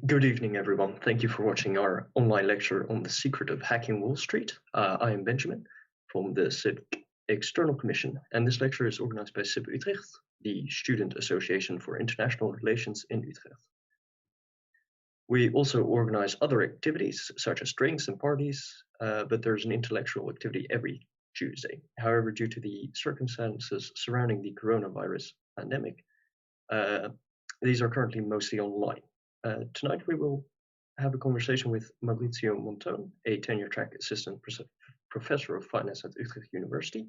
Good evening, everyone. Thank you for watching our online lecture on the secret of hacking Wall Street. I am Benjamin from the SIB External Commission, and this lecture is organized by SIB Utrecht, the Student Association for International Relations in Utrecht. We also organize other activities, such as drinks and parties, but there's an intellectual activity every Tuesday. However, due to the circumstances surrounding the coronavirus pandemic, these are currently mostly online. Tonight we will have a conversation with Maurizio Montone, a tenure-track assistant professor of finance at Utrecht University,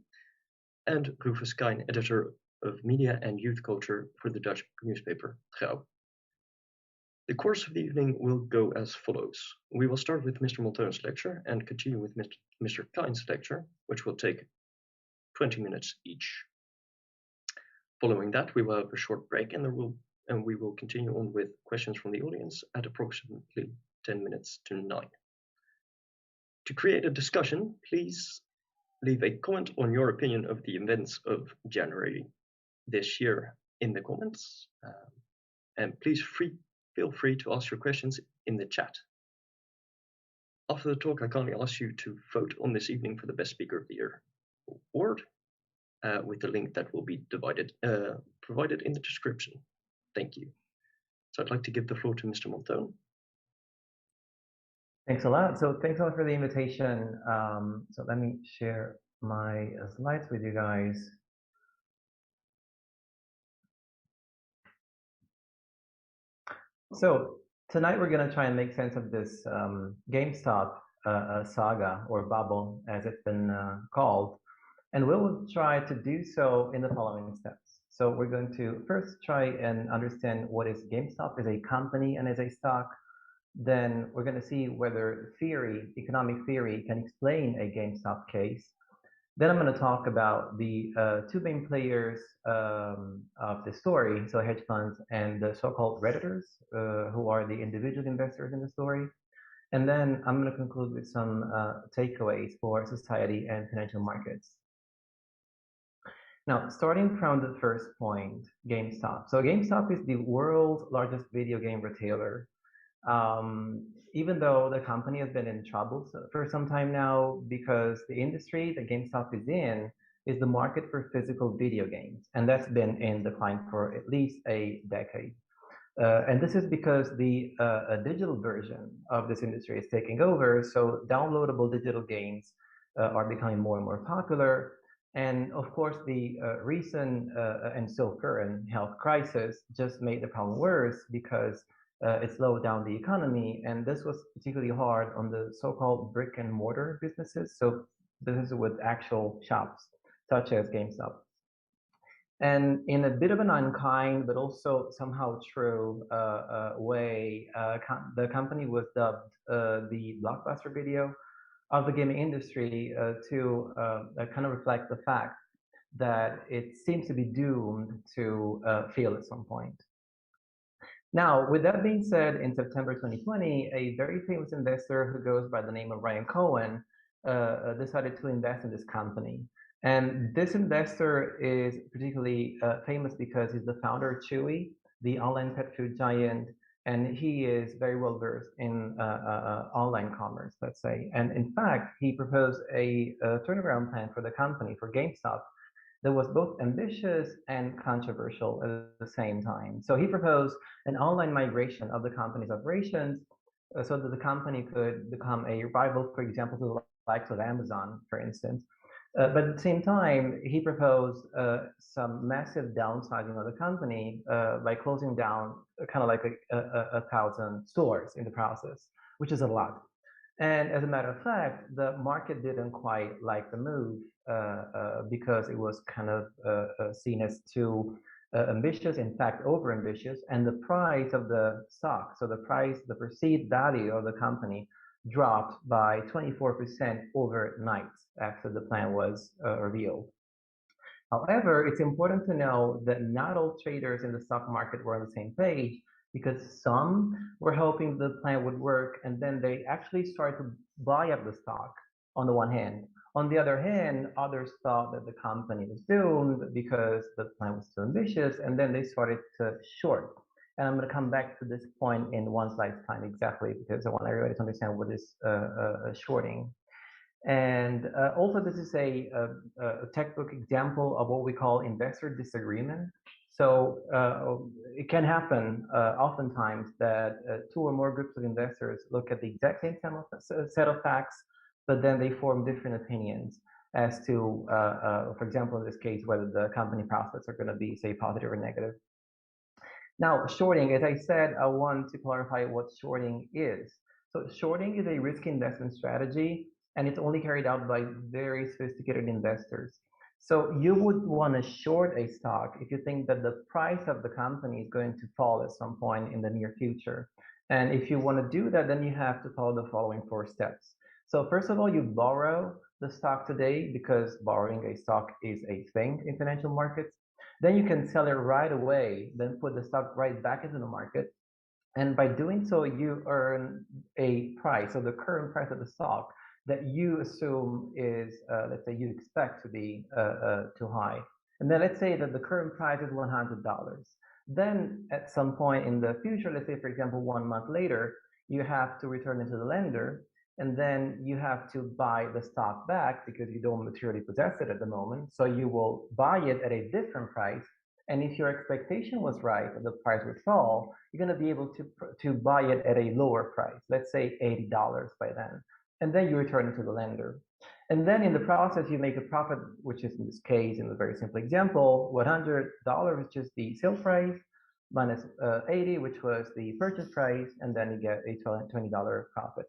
and Rufus Kijn, editor of media and youth culture for the Dutch newspaper Trouw. The course of the evening will go as follows. We will start with Mr. Montone's lecture and continue with Mr. Kijn's lecture, which will take 20 minutes each. Following that, we will have a short break and we will continue on with questions from the audience at approximately 10 minutes to 9. To create a discussion, please leave a comment on your opinion of the events of January this year in the comments. And please feel free to ask your questions in the chat. After the talk, I kindly ask you to vote on this evening for the best speaker of the year award with the link that will be provided in the description. Thank you. So I'd like to give the floor to Mr. Montone. Thanks a lot. So thanks a lot for the invitation. So let me share my slides with you guys. So tonight we're going to try and make sense of this Gamestop saga, or bubble as it's been called. And we'll try to do so in the following steps. So we're going to first try and understand what is Gamestop as a company and as a stock. Then we're going to see whether economic theory can explain a Gamestop case. Then I'm going to talk about the two main players of the story, so hedge funds and the so-called Redditors, who are the individual investors in the story. And then I'm going to conclude with some takeaways for society and financial markets. Now, starting from the first point, GameStop. So GameStop is the world's largest video game retailer. Even though the company has been in trouble for some time now, because the industry that GameStop is in is the market for physical video games, and that's been in decline for at least a decade. And this is because the digital version of this industry is taking over, so downloadable digital games are becoming more and more popular. And of course, the recent and still current health crisis just made the problem worse because it slowed down the economy. And this was particularly hard on the so-called brick and mortar businesses. So businesses with actual shops, such as GameStop. And in a bit of an unkind, but also somehow true way, the company was dubbed the blockbuster video of the gaming industry to kind of reflect the fact that it seems to be doomed to fail at some point. Now, with that being said, in September 2020, a very famous investor who goes by the name of Ryan Cohen decided to invest in this company. And this investor is particularly famous because he's the founder of Chewy, the online pet food giant, and he is very well versed in online commerce, let's say. And in fact, he proposed a turnaround plan for the company, for GameStop, that was both ambitious and controversial at the same time. So he proposed an online migration of the company's operations so that the company could become a rival, for example, to the likes of Amazon, for instance. But at the same time, he proposed some massive downsizing of the company by closing down kind of like 1,000 stores in the process, which is a lot. And as a matter of fact, the market didn't quite like the move because it was kind of seen as too ambitious, in fact, over-ambitious. And the price of the stock, so the perceived value of the company dropped by 24% overnight after the plan was revealed. However, it's important to know that not all traders in the stock market were on the same page, because some were hoping the plan would work, and then they actually started to buy up the stock on the one hand. On the other hand, others thought that the company was doomed because the plan was too ambitious, and then they started to short. And I'm going to come back to this point in one slide's time exactly, because I want everybody to understand what is shorting. And also, this is a textbook example of what we call investor disagreement. So it can happen oftentimes that two or more groups of investors look at the exact same set of facts, but then they form different opinions as to, for example, in this case, whether the company prospects are going to be, say, positive or negative. Now, shorting, as I said, I want to clarify what shorting is. So shorting is a risk investment strategy, and it's only carried out by very sophisticated investors. So you would want to short a stock if you think that the price of the company is going to fall at some point in the near future. And if you want to do that, then you have to follow the following 4 steps. So first of all, you borrow the stock today because borrowing a stock is a thing in financial markets. Then you can sell it right away, then put the stock right back into the market. And by doing so, you earn a price, so the current price of the stock that you assume is, let's say you expect to be too high. And then let's say that the current price is $100. Then at some point in the future, let's say, for example, 1 month later, you have to return it to the lender, and then you have to buy the stock back because you don't materially possess it at the moment. So you will buy it at a different price. And if your expectation was right, that the price would fall, you're going to be able to buy it at a lower price, let's say $80 by then. And then you return it to the lender. And then in the process, you make a profit, which is in this case, in the very simple example, $100, which is the sale price, minus 80, which was the purchase price, and then you get a $20 profit.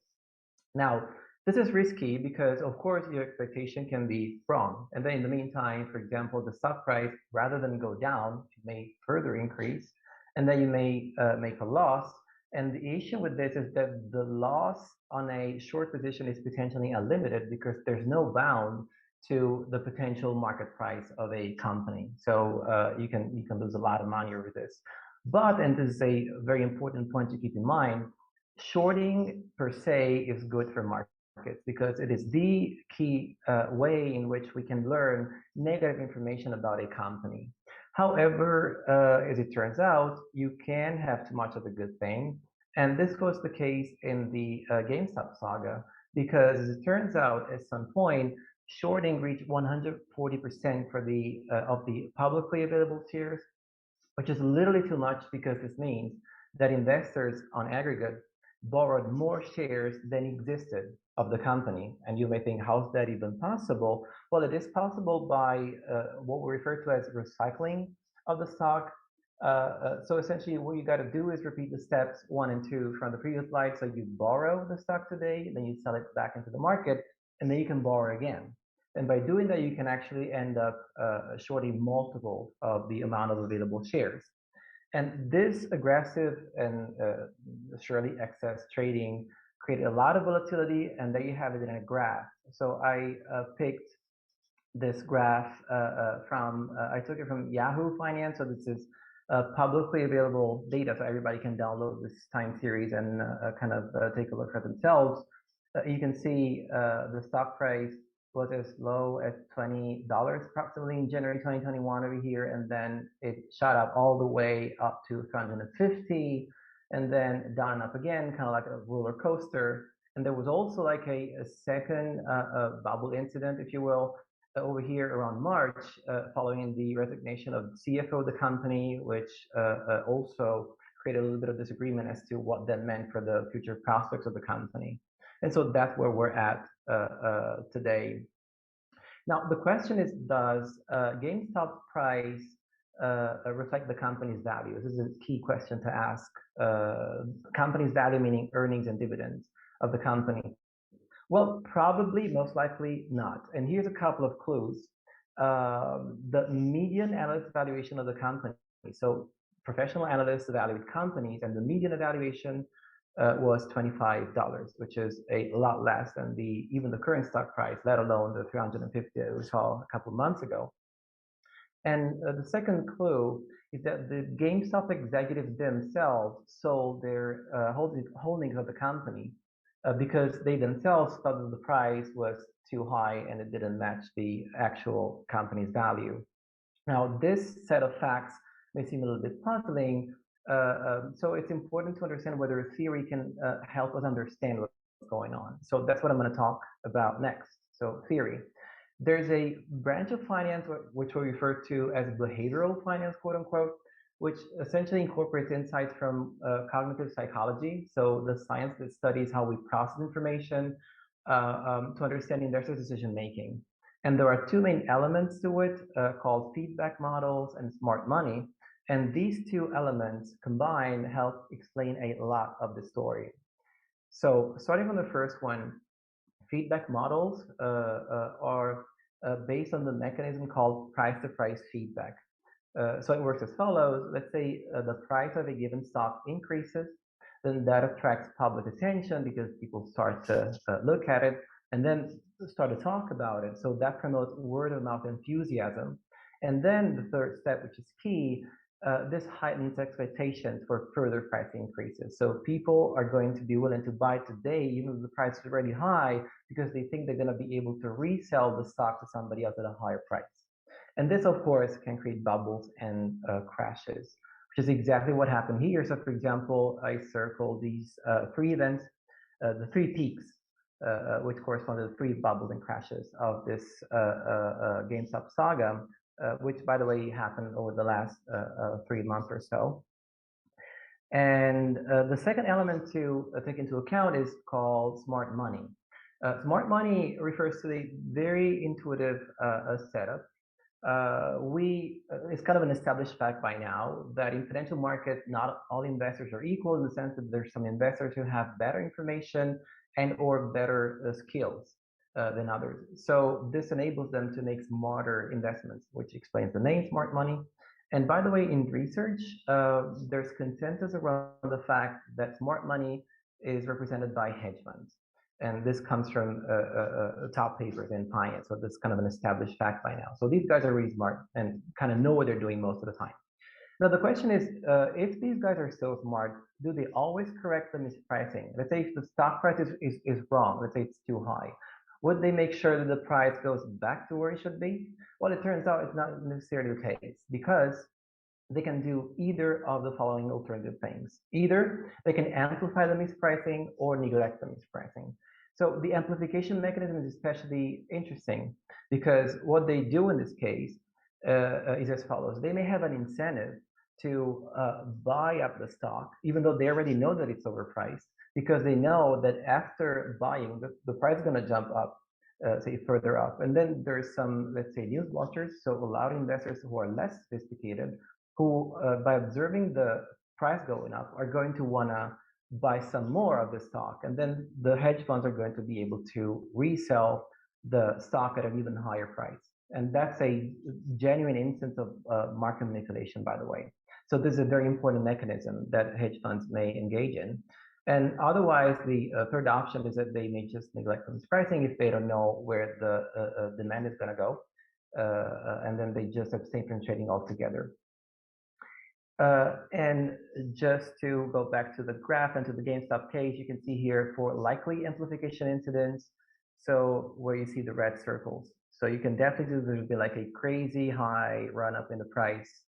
Now, this is risky because, of course, your expectation can be wrong. And then in the meantime, for example, the stock price, rather than go down, it may further increase. And then you may make a loss. And the issue with this is that the loss on a short position is potentially unlimited because there's no bound to the potential market price of a company. So you can lose a lot of money over this. But, and this is a very important point to keep in mind, shorting per se is good for markets because it is the key way in which we can learn negative information about a company. However, as it turns out, you can have too much of a good thing. And this was the case in the Gamestop saga because, as it turns out, at some point, shorting reached 140% for the of the publicly available shares, which is literally too much because this means that investors on aggregate borrowed more shares than existed of the company. And you may think, how's that even possible? Well, it is possible by what we refer to as recycling of the stock. So essentially what you got to do is repeat the steps 1 and 2 from the previous slide. So you borrow the stock today, then you sell it back into the market, and then you can borrow again. And by doing that, you can actually end up shorting multiple of the amount of available shares. And this aggressive and surely excess trading created a lot of volatility, and there you have it in a graph. So I picked this graph I took it from Yahoo Finance. So this is publicly available data, so everybody can download this time series and kind of take a look for themselves. You can see the stock price was as low as $20 approximately in January 2021 over here, and then it shot up all the way up to 350, and then down and up again, kind of like a roller coaster. And there was also like a second bubble incident, if you will, over here around March, following the resignation of the CFO of the company, which also created a little bit of disagreement as to what that meant for the future prospects of the company. And so that's where we're at today. Now, the question is, does GameStop's price reflect the company's value? This is a key question to ask. Company's value meaning earnings and dividends of the company. Well, probably, most likely not. And here's a couple of clues. The median analyst valuation of the company. So professional analysts evaluate companies, and the median evaluation was $25, which is a lot less than even the current stock price, let alone the 350 we saw a couple of months ago. And the second clue is that the GameStop executives themselves sold their holdings of the company because they themselves thought that the price was too high and it didn't match the actual company's value. Now, this set of facts may seem a little bit puzzling, So it's important to understand whether theory can help us understand what's going on. So that's what I'm going to talk about next. So theory. There's a branch of finance which we refer to as behavioral finance, quote unquote, which essentially incorporates insights from cognitive psychology. So the science that studies how we process information to understand investor decision making. And there are two main elements to it called feedback models and smart money. And these two elements combined help explain a lot of the story. So starting from the first one, feedback models are based on the mechanism called price-to-price feedback. So it works as follows. Let's say the price of a given stock increases, then that attracts public attention because people start to look at it and then start to talk about it. So that promotes word of mouth enthusiasm. And then the third step, which is key, this heightens expectations for further price increases. So people are going to be willing to buy today, even though the price is already high, because they think they're going to be able to resell the stock to somebody else at a higher price. And this, of course, can create bubbles and crashes, which is exactly what happened here. So, for example, I circled these three events, the three peaks, which correspond to the three bubbles and crashes of this GameStop saga, which, by the way, happened over the last 3 months or so. And the second element to take into account is called smart money. Smart money refers to a very intuitive setup. It's kind of an established fact by now that in financial markets, not all investors are equal in the sense that there's some investors who have better information and or better skills than others. So this enables them to make smarter investments, which explains the name smart money. And by the way, in research, there's consensus around the fact that smart money is represented by hedge funds. And this comes from top papers in finance. So this is kind of an established fact by now. So these guys are really smart and kind of know what they're doing most of the time. Now the question is, if these guys are so smart, do they always correct the mispricing? Let's say if the stock price is wrong, let's say it's too high, would they make sure that the price goes back to where it should be? Well, it turns out it's not necessarily the case, because they can do either of the following alternative things. Either they can amplify the mispricing or neglect the mispricing. So the amplification mechanism is especially interesting because what they do in this case is as follows. They may have an incentive to buy up the stock, even though they already know that it's overpriced, because they know that after buying, the price is going to jump up, say further up. And then there's some, let's say, news watchers, so a lot of investors who are less sophisticated, who by observing the price going up are going to want to buy some more of the stock. And then the hedge funds are going to be able to resell the stock at an even higher price. And that's a genuine instance of market manipulation, by the way. So this is a very important mechanism that hedge funds may engage in. And otherwise, the third option is that they may just neglect the mispricing if they don't know where the demand is going to go. And then they just abstain from trading altogether. And just to go back to the graph and to the GameStop case, you can see here for likely amplification incidents, so where you see the red circles. So you can definitely do, there'll be like a crazy high run up in the price.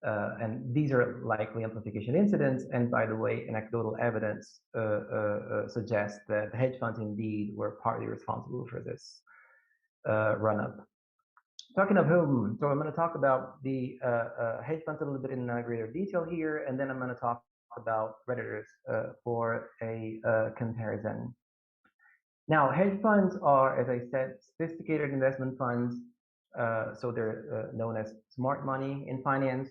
And these are likely amplification incidents. And by the way, anecdotal evidence suggests that the hedge funds indeed were partly responsible for this run up. Talking of whom, so I'm going to talk about the hedge funds a little bit in greater detail here, and then I'm going to talk about Redditors for a comparison. Now, hedge funds are, as I said, sophisticated investment funds, so they're known as smart money in finance,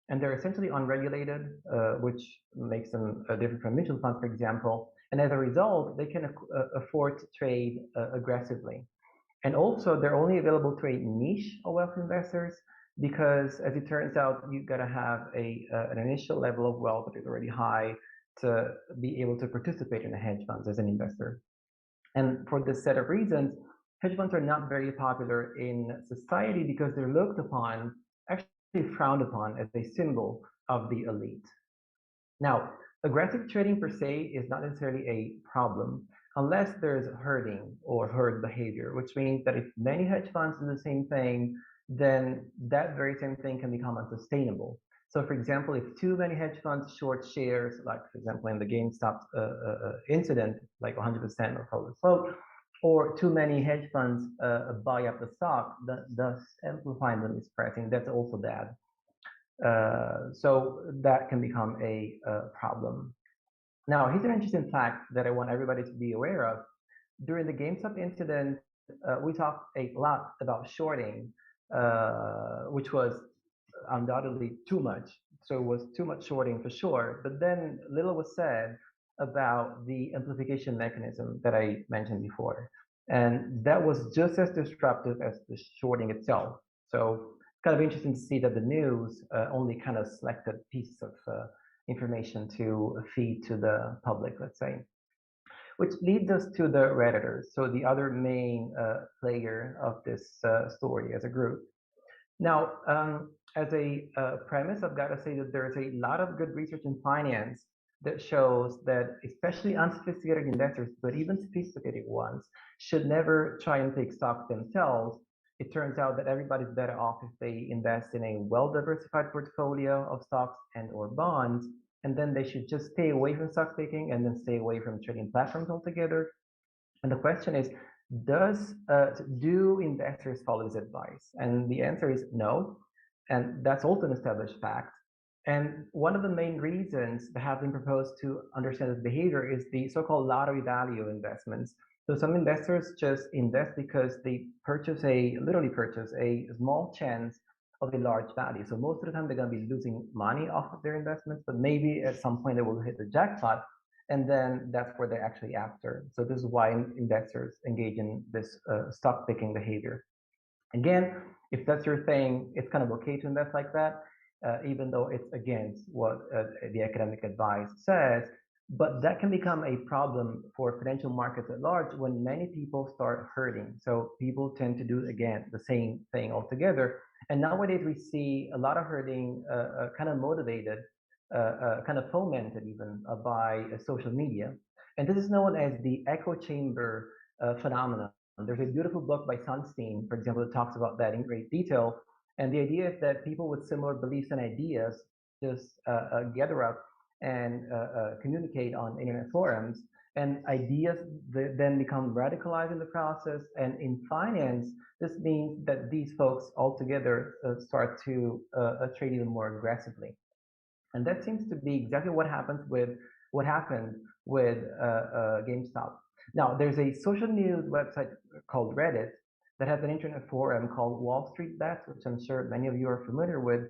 and they're essentially unregulated, which makes them different from mutual funds, for example, and as a result, they can afford to trade aggressively. And also, they're only available to a niche of wealth investors because, as it turns out, you've got to have an initial level of wealth that is already high to be able to participate in the hedge funds as an investor. And for this set of reasons, hedge funds are not very popular in society because they're looked upon, actually frowned upon, as a symbol of the elite. Now, aggressive trading per se is not necessarily a problem unless there's herding or herd behavior, which means that if many hedge funds do the same thing, then that very same thing can become unsustainable. So for example, if too many hedge funds short shares, like for example in the Gamestop incident, like 100% of public float, or too many hedge funds buy up the stock, thus amplifying the mispricing, that's also bad. So that can become a problem. Now, here's an interesting fact that I want everybody to be aware of. During the GameStop incident, we talked a lot about shorting, which was undoubtedly too much. So it was too much shorting for sure. But then little was said about the amplification mechanism that I mentioned before. And that was just as disruptive as the shorting itself. So it's kind of interesting to see that the news only kind of selected pieces of information to feed to the public, let's say. Which leads us to the Redditors, so the other main player of this story as a group. Now, as a premise, I've got to say that there's a lot of good research in finance that shows that especially unsophisticated investors, but even sophisticated ones, should never try and take stock themselves. It turns out that everybody's better off if they invest in a well-diversified portfolio of stocks and or bonds, and then they should just stay away from stock picking and then stay away from trading platforms altogether. And the question is, do investors follow this advice? And the answer is no. And that's also an established fact. And one of the main reasons that have been proposed to understand this behavior is the so-called lottery value investments. So some investors just invest because they literally purchase a small chance of a large value. So most of the time they're going to be losing money off of their investments, but maybe at some point they will hit the jackpot, and then that's where they're actually after. So this is why investors engage in this stock picking behavior. Again, if that's your thing, it's kind of okay to invest like that, even though it's against what the academic advice says. But that can become a problem for financial markets at large when many people start hurting. So people tend to do, again, the same thing altogether. And nowadays we see a lot of hurting kind of motivated, kind of fomented even by social media. And this is known as the echo chamber phenomenon. There's a beautiful book by Sunstein, for example, that talks about that in great detail. And the idea is that people with similar beliefs and ideas just gather up and communicate on internet forums, and ideas then become radicalized in the process. And in finance, this means that these folks altogether start to trade even more aggressively. And that seems to be exactly what happened with GameStop. Now, there's a social news website called Reddit that has an internet forum called Wall Street Bets, which I'm sure many of you are familiar with,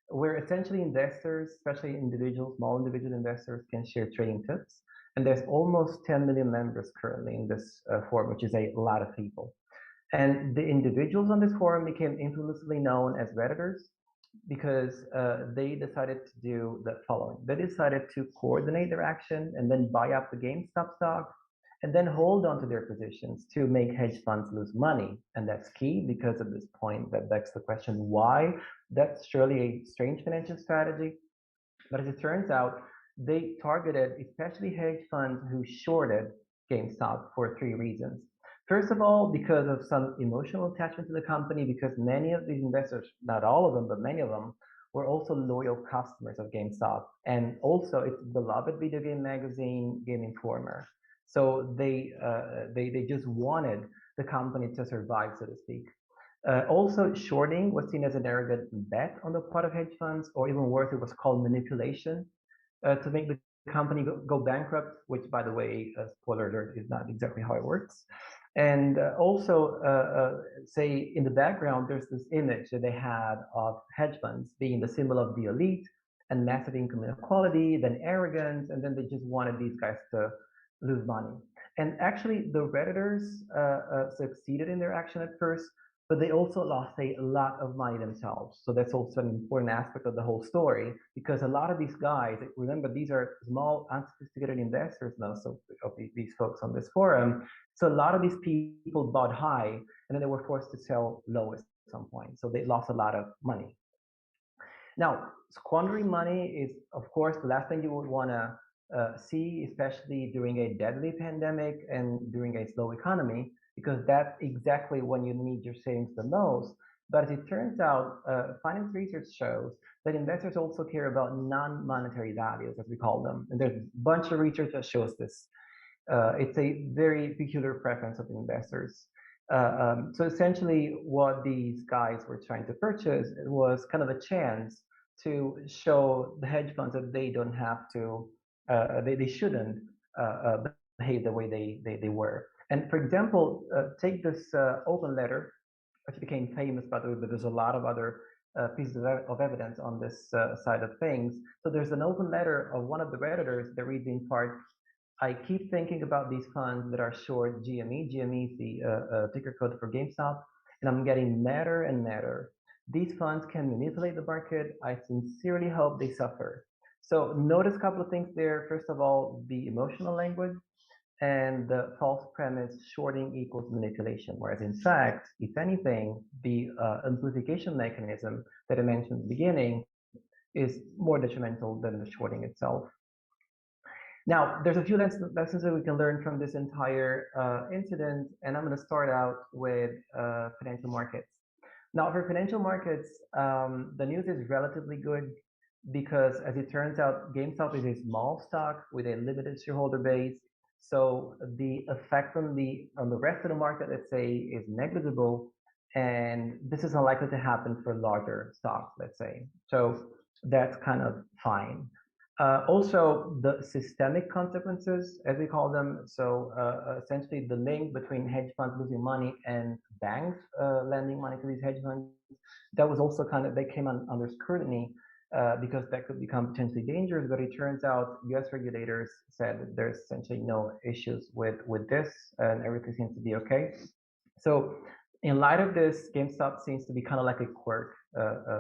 where essentially investors, especially individuals, small individual investors, can share trading tips. And there's almost 10 million members currently in this forum, which is a lot of people. And the individuals on this forum became infamously known as Redditors because they decided to do the following. They decided to coordinate their action and then buy up the GameStop stock and then hold on to their positions to make hedge funds lose money. And that's key because at this point that begs the question why. That's surely a strange financial strategy. But as it turns out, they targeted especially hedge funds who shorted GameStop for three reasons. First of all, because of some emotional attachment to the company, because many of these investors, not all of them, but many of them, were also loyal customers of GameStop. And also its beloved video game magazine, Game Informer. So they just wanted the company to survive, so to speak. Also, shorting was seen as an arrogant bet on the part of hedge funds, or even worse, it was called manipulation to make the company go bankrupt, which, by the way, spoiler alert, is not exactly how it works. And also, say in the background, there's this image that they had of hedge funds being the symbol of the elite and massive income inequality, then arrogance, and then they just wanted these guys to lose money. And actually, the Redditors succeeded in their action at first, but they also lost a lot of money themselves. So that's also an important aspect of the whole story, because a lot of these guys, remember, these are small, unsophisticated investors, most of these folks on this forum. So a lot of these people bought high, and then they were forced to sell low at some point. So they lost a lot of money. Now, squandering money is, of course, the last thing you would want to see, especially during a deadly pandemic and during a slow economy, because that's exactly when you need your savings the most. But as it turns out, finance research shows that investors also care about non-monetary values, as we call them. And there's a bunch of research that shows this. It's a very peculiar preference of investors. So essentially, what these guys were trying to purchase was kind of a chance to show the hedge funds that they don't have to, they shouldn't behave the way they were. And for example, take this open letter, which became famous, by the way, but there's a lot of other pieces of evidence on this side of things. So there's an open letter of one of the Redditors that reads in part, I keep thinking about these funds that are short GME. GME is the ticker code for GameStop, and I'm getting madder and madder. These funds can manipulate the market. I sincerely hope they suffer. So notice a couple of things there. First of all, the emotional language and the false premise shorting equals manipulation, whereas in fact, if anything, the amplification mechanism that I mentioned at the beginning is more detrimental than the shorting itself. Now, there's a few lessons that we can learn from this entire incident, and I'm going to start out with financial markets. Now, for financial markets, the news is relatively good because, as it turns out, GameStop is a small stock with a limited shareholder base. So the effect on the rest of the market, let's say, is negligible, and this is unlikely to happen for larger stocks, let's say. So that's kind of fine. Also, the systemic consequences, as we call them, so essentially the link between hedge funds losing money and banks lending money to these hedge funds, that was also kind of, they came under scrutiny because that could become potentially dangerous, but it turns out US regulators said that there's essentially no issues with this and everything seems to be okay. So in light of this, GameStop seems to be kind of like a quirk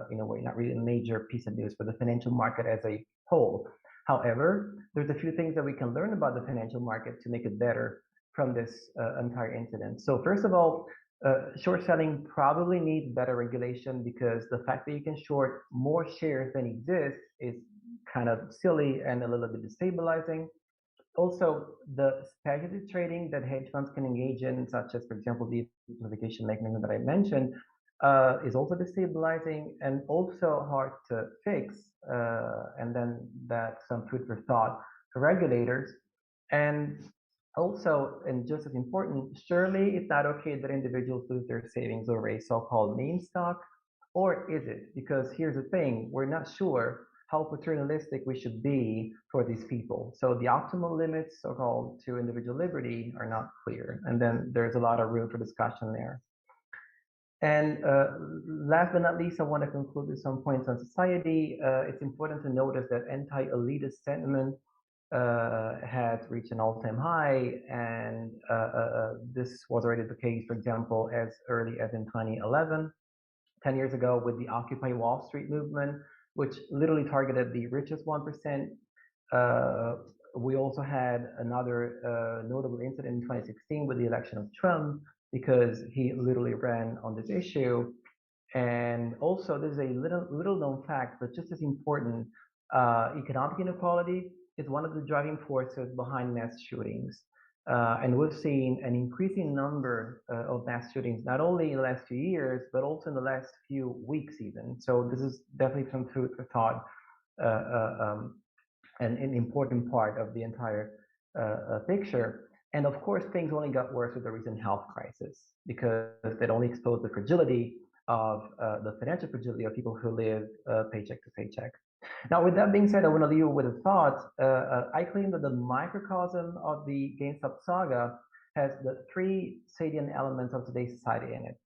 in a way, not really a major piece of news for the financial market as a whole. However, there's a few things that we can learn about the financial market to make it better from this entire incident. So first of all, short selling probably needs better regulation because the fact that you can short more shares than exist is kind of silly and a little bit destabilizing. Also, the speculative trading that hedge funds can engage in, such as, for example, the amplification mechanism that I mentioned, is also destabilizing and also hard to fix. And then that's some food for thought for regulators. And also, and just as important, surely it's not okay that individuals lose their savings over a so-called meme stock, or is it? Because here's the thing, we're not sure how paternalistic we should be for these people. So the optimal limits, so-called, to individual liberty are not clear. And then there's a lot of room for discussion there. And last but not least, I want to conclude with some points on society. It's important to notice that anti-elitist sentiment has reached an all-time high, and this was already the case, for example, as early as in 2011, 10 years ago, with the Occupy Wall Street movement, which literally targeted the richest 1%. We also had another notable incident in 2016 with the election of Trump, because he literally ran on this issue. And also, this is a little known fact, but just as important, economic inequality is one of the driving forces behind mass shootings. And we've seen an increasing number of mass shootings, not only in the last few years, but also in the last few weeks even. So this is definitely some food for thought and an important part of the entire picture. And of course, things only got worse with the recent health crisis, because that only exposed the fragility of the financial fragility of people who live paycheck to paycheck. Now, with that being said, I want to leave you with a thought. I claim that the microcosm of the GameStop saga has the three salient elements of today's society in it.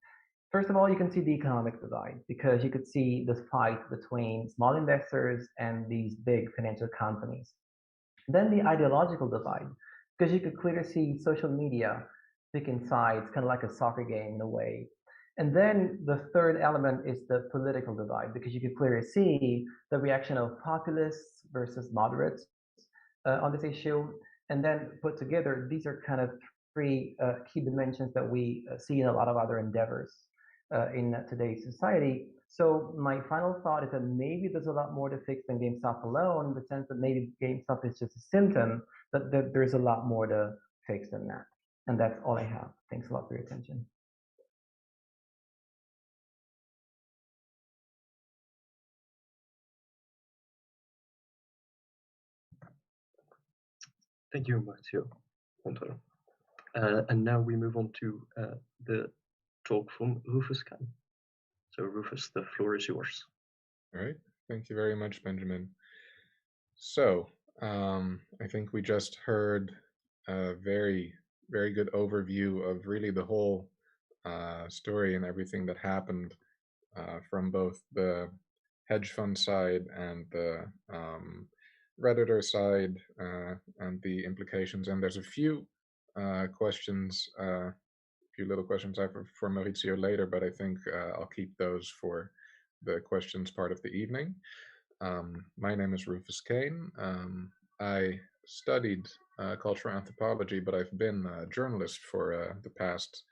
First of all, you can see the economic divide, because you could see this fight between small investors and these big financial companies. Then the ideological divide, because you could clearly see social media picking sides, kind of like a soccer game in a way. And then the third element is the political divide, because you could clearly see the reaction of populists versus moderates on this issue. And then put together, these are kind of three key dimensions that we see in a lot of other endeavors in today's society. So my final thought is that maybe there's a lot more to fix than GameStop alone, in the sense that maybe GameStop is just a symptom, but there's a lot more to fix than that. And that's all I have. Thanks a lot for your attention. Thank you, Mathieu. And now we move on to the talk from Rufus Kahn. So Rufus, the floor is yours. All right. Thank you very much, Benjamin. So I think we just heard a very, very good overview of really the whole story and everything that happened from both the hedge fund side and the Redditor side and the implications. And there's a few questions, a few little questions I have for Maurizio later, but I think I'll keep those for the questions part of the evening. My name is Rufus Kane. I studied cultural anthropology, but I've been a journalist for the past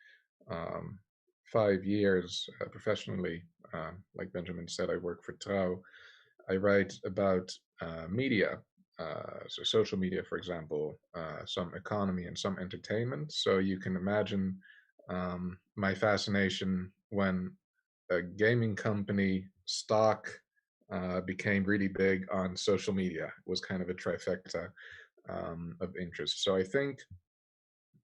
5 years professionally. Like Benjamin said, I work for Trouw. I write about media, so social media, for example, some economy and some entertainment. So you can imagine my fascination when a gaming company stock became really big on social media. It was kind of a trifecta of interest. So I think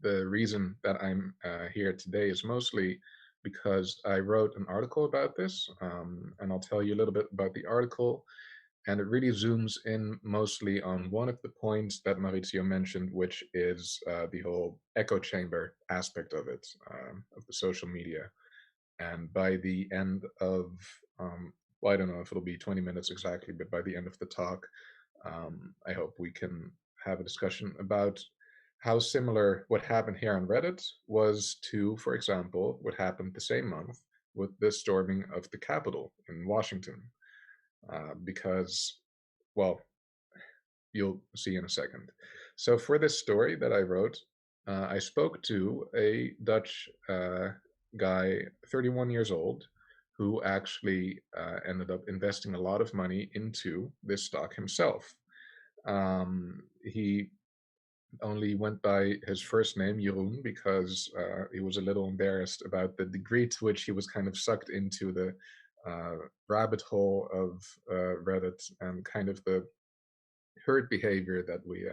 the reason that I'm here today is mostly because I wrote an article about this, and I'll tell you a little bit about the article. And it really zooms in mostly on one of the points that Maurizio mentioned, which is the whole echo chamber aspect of it, of the social media. And by the end of, well, I don't know if it'll be 20 minutes exactly, but by the end of the talk, I hope we can have a discussion about how similar what happened here on Reddit was to, for example, what happened the same month with the storming of the Capitol in Washington. Because, well, you'll see in a second. So for this story that I wrote, I spoke to a Dutch guy, 31 years old, who actually ended up investing a lot of money into this stock himself. He only went by his first name, Jeroen, because he was a little embarrassed about the degree to which he was kind of sucked into the rabbit hole of Reddit and kind of the herd behavior that we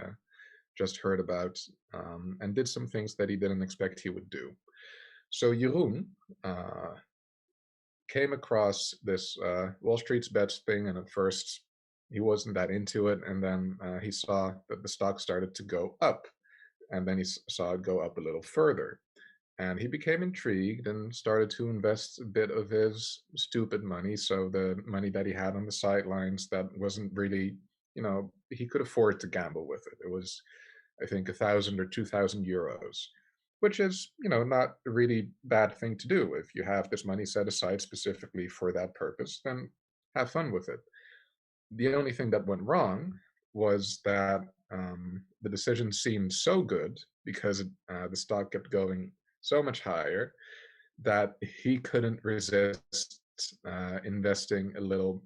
just heard about, and did some things that he didn't expect he would do. So Jeroen came across this Wall Street's bets thing, and at first he wasn't that into it, and then he saw that the stock started to go up, and then he saw it go up a little further. And he became intrigued and started to invest a bit of his stupid money. So the money that he had on the sidelines that wasn't really, he could afford to gamble with it. It was, I think, 1,000 or 2,000 euros, which is, not a really bad thing to do. If you have this money set aside specifically for that purpose, then have fun with it. The only thing that went wrong was that the decision seemed so good because the stock kept going so much higher that he couldn't resist investing a little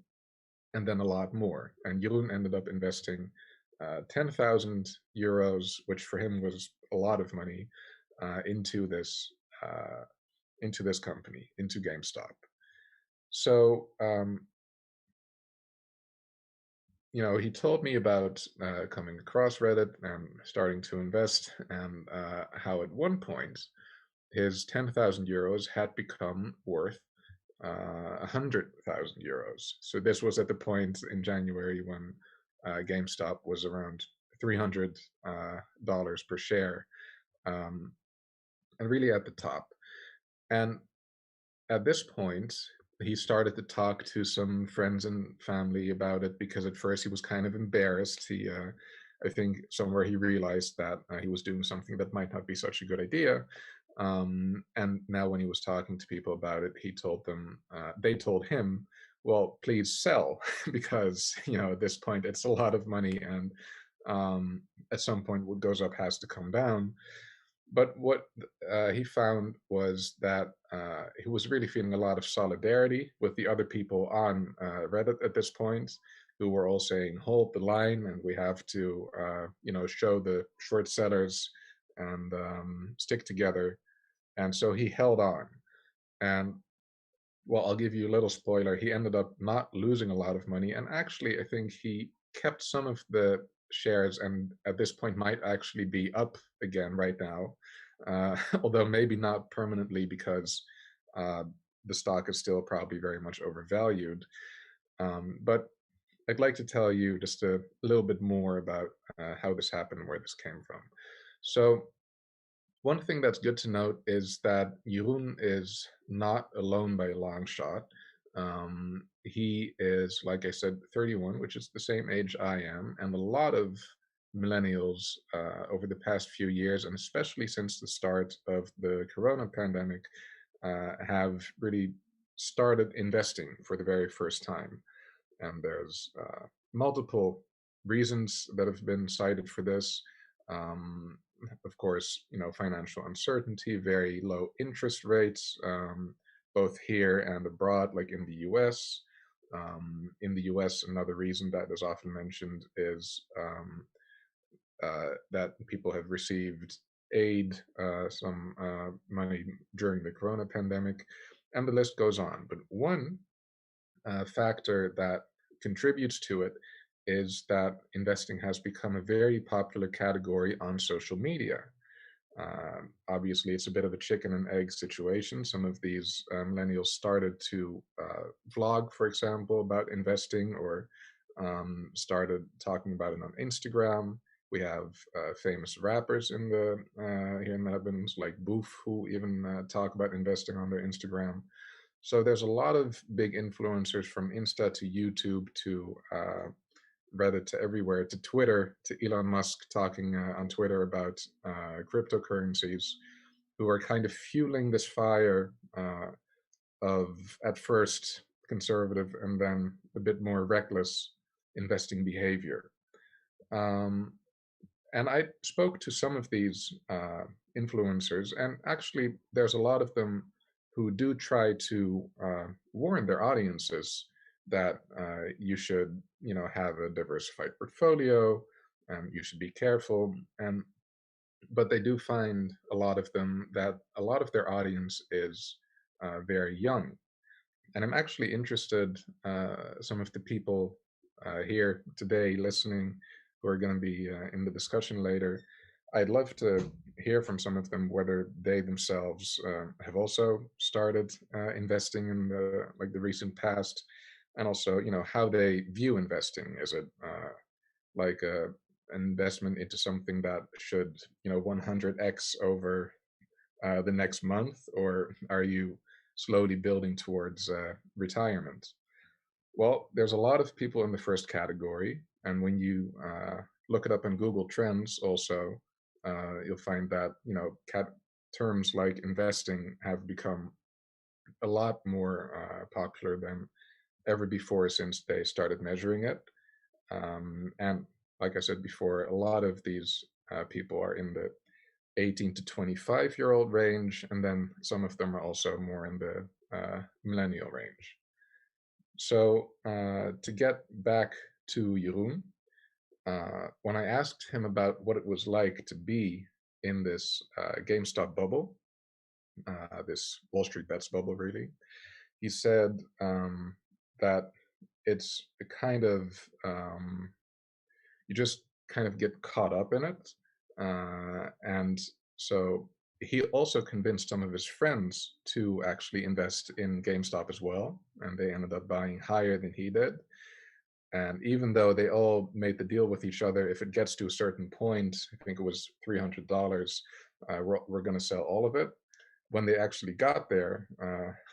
and then a lot more. And Jeroen ended up investing 10,000 euros, which for him was a lot of money, into this company, into GameStop. So he told me about coming across Reddit and starting to invest, and how at one point his 10,000 euros had become worth 100,000 euros. So this was at the point in January when GameStop was around $300 per share, and really at the top. And at this point, he started to talk to some friends and family about it, because at first he was kind of embarrassed. He, I think somewhere he realized that he was doing something that might not be such a good idea. And now when he was talking to people about it, he told them, they told him, well, please sell, because, at this point it's a lot of money, and at some point what goes up has to come down. But what he found was that he was really feeling a lot of solidarity with the other people on Reddit at this point, who were all saying, hold the line, and we have to, show the short sellers and stick together. And so he held on. And, well, I'll give you a little spoiler. He ended up not losing a lot of money. And actually, I think he kept some of the shares, and at this point might actually be up again right now, although maybe not permanently because uh, the stock is still probably very much overvalued. But I'd like to tell you just a little bit more about how this happened and where this came from. So one thing that's good to note is that Jeroen is not alone by a long shot. He is, like I said, 31, which is the same age I am, and a lot of millennials over the past few years, and especially since the start of the corona pandemic, have really started investing for the very first time. And there's multiple reasons that have been cited for this. Um, of course, financial uncertainty, very low interest rates, both here and abroad, like in the US. In the US, another reason that is often mentioned is that people have received aid, some money during the corona pandemic, and the list goes on. But one factor that contributes to it is that investing has become a very popular category on social media. Obviously, it's a bit of a chicken and egg situation. Some of these millennials started to vlog, for example, about investing, or started talking about it on Instagram. We have famous rappers in the here in the Netherlands, like Boof, who even talk about investing on their Instagram. So there's a lot of big influencers, from Insta to YouTube to Reddit to everywhere, to Twitter, to Elon Musk talking on Twitter about cryptocurrencies, who are kind of fueling this fire of, at first, conservative and then a bit more reckless investing behavior. And I spoke to some of these influencers, and actually, there's a lot of them who do try to warn their audiences that you should, have a diversified portfolio, and you should be careful. And but they do find, a lot of them, that a lot of their audience is very young. And I'm actually interested, some of the people here today listening, who are going to be in the discussion later, I'd love to hear from some of them whether they themselves have also started investing in the recent past, and also, how they view investing. Is it like an investment into something that should, 100x over the next month, or are you slowly building towards retirement? Well, there's a lot of people in the first category, and when you look it up in Google Trends, also, you'll find that terms like investing have become a lot more popular than ever before since they started measuring it. And like I said before, a lot of these people are in the 18 to 25-year-old range, and then some of them are also more in the millennial range. So to get back to Jeroen, when I asked him about what it was like to be in this GameStop bubble, this Wall Street bets bubble, really, he said that it's a kind of, you just kind of get caught up in it. And so he also convinced some of his friends to actually invest in GameStop as well, and they ended up buying higher than he did. And even though they all made the deal with each other, if it gets to a certain point, I think it was $300, we're going to sell all of it. When they actually got there,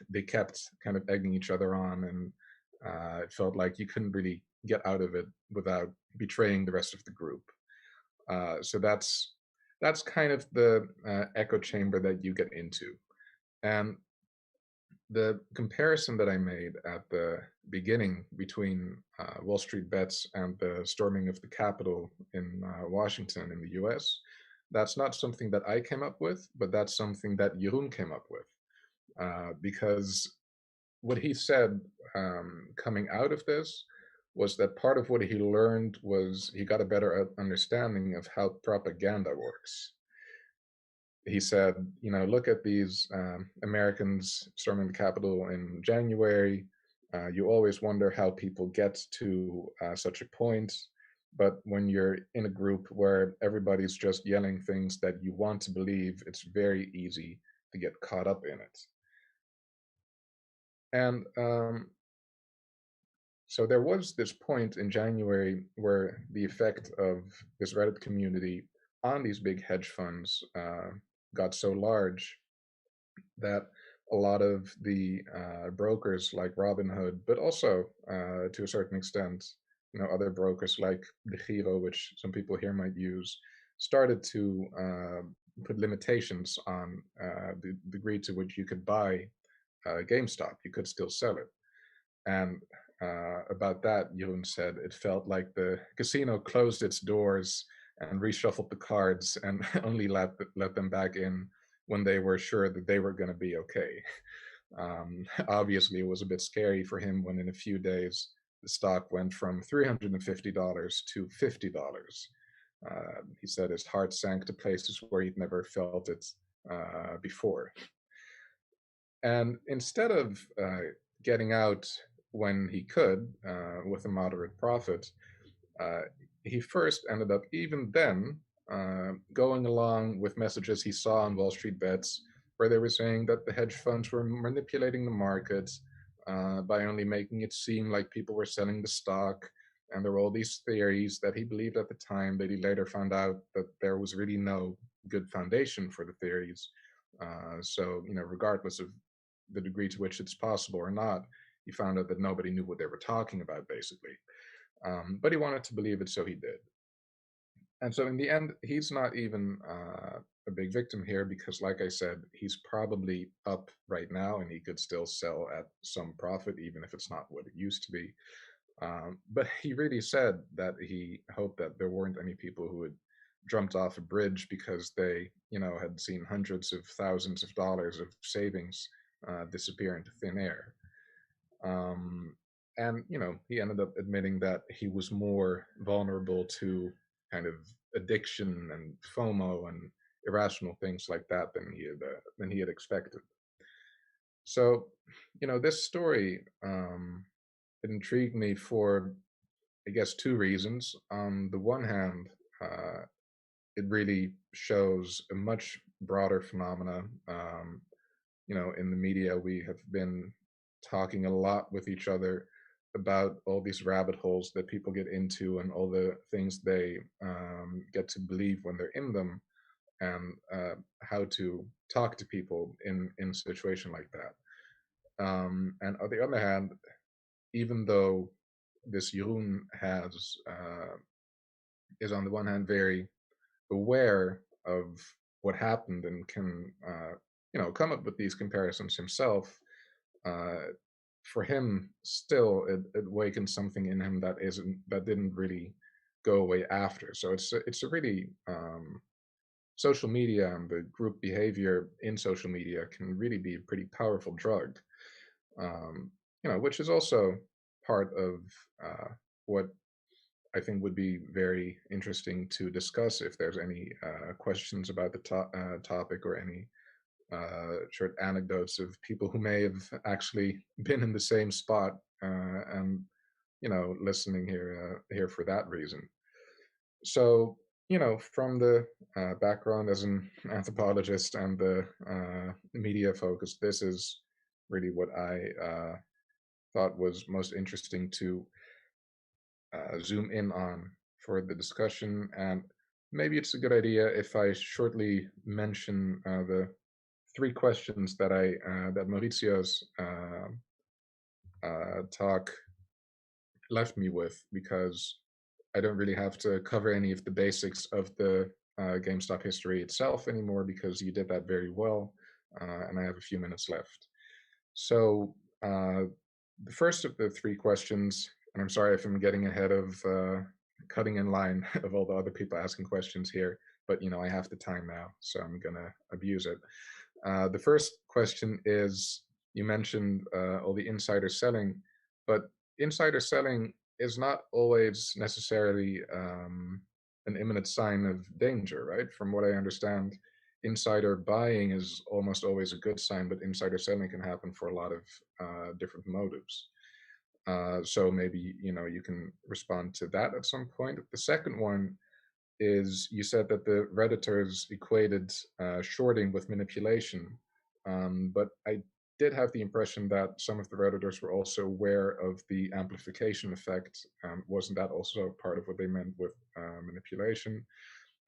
they kept kind of egging each other on, and it felt like you couldn't really get out of it without betraying the rest of the group. So that's kind of the echo chamber that you get into. And the comparison that I made at the beginning between Wall Street bets and the storming of the Capitol in Washington in the US, that's not something that I came up with, but that's something that Jeroen came up with. Because what he said coming out of this was that part of what he learned was he got a better understanding of how propaganda works. He said, look at these Americans storming the Capitol in January. You always wonder how people get to such a point. But when you're in a group where everybody's just yelling things that you want to believe, it's very easy to get caught up in it. And so there was this point in January where the effect of this Reddit community on these big hedge funds got so large that a lot of the brokers like Robinhood, but also to a certain extent, other brokers like the Giro, which some people here might use, started to put limitations on the degree to which you could buy GameStop. You could still sell it. And about that, Jeroen said it felt like the casino closed its doors and reshuffled the cards and only let them back in when they were sure that they were going to be okay. Obviously, it was a bit scary for him when in a few days the stock went from $350 to $50. He said his heart sank to places where he'd never felt it before. And instead of getting out when he could with a moderate profit, he first ended up, even then, going along with messages he saw on Wall Street Bets, where they were saying that the hedge funds were manipulating the market by only making it seem like people were selling the stock. And there were all these theories that he believed at the time that he later found out that there was really no good foundation for the theories. So, regardless of the degree to which it's possible or not, he found out that nobody knew what they were talking about, basically. But he wanted to believe it, so he did. And so in the end, he's not even a big victim here because, like I said, he's probably up right now and he could still sell at some profit, even if it's not what it used to be. But he really said that he hoped that there weren't any people who had jumped off a bridge because they, had seen hundreds of thousands of dollars of savings disappear into thin air. And, he ended up admitting that he was more vulnerable to kind of addiction and FOMO and irrational things like that than he had expected. So, this story it intrigued me for, I guess, two reasons. On the one hand, it really shows a much broader phenomena. In the media, we have been talking a lot with each other about all these rabbit holes that people get into and all the things they get to believe when they're in them, and how to talk to people in a situation like that. And on the other hand, even though this Jeroen is on the one hand very aware of what happened and can come up with these comparisons himself, for him still it awakened something in him that didn't really go away after. So it's a really social media and the group behavior in social media can really be a pretty powerful drug, which is also part of what I think would be very interesting to discuss if there's any questions about the topic or any short anecdotes of people who may have actually been in the same spot and listening here for that reason. So from the background as an anthropologist and the media focus, this is really what I thought was most interesting to zoom in on for the discussion. And maybe it's a good idea if I shortly mention the three questions that that Mauricio's talk left me with, because I don't really have to cover any of the basics of the GameStop history itself anymore, because you did that very well, and I have a few minutes left. So the first of the three questions, and I'm sorry if I'm getting ahead of cutting in line of all the other people asking questions here, but I have the time now, so I'm gonna abuse it. The first question is, you mentioned all the insider selling, but insider selling is not always necessarily an imminent sign of danger, right? From what I understand, insider buying is almost always a good sign, but insider selling can happen for a lot of different motives. So maybe, you can respond to that at some point. The second one is you said that the Redditors equated shorting with manipulation. But I did have the impression that some of the Redditors were also aware of the amplification effect. Wasn't that also part of what they meant with manipulation?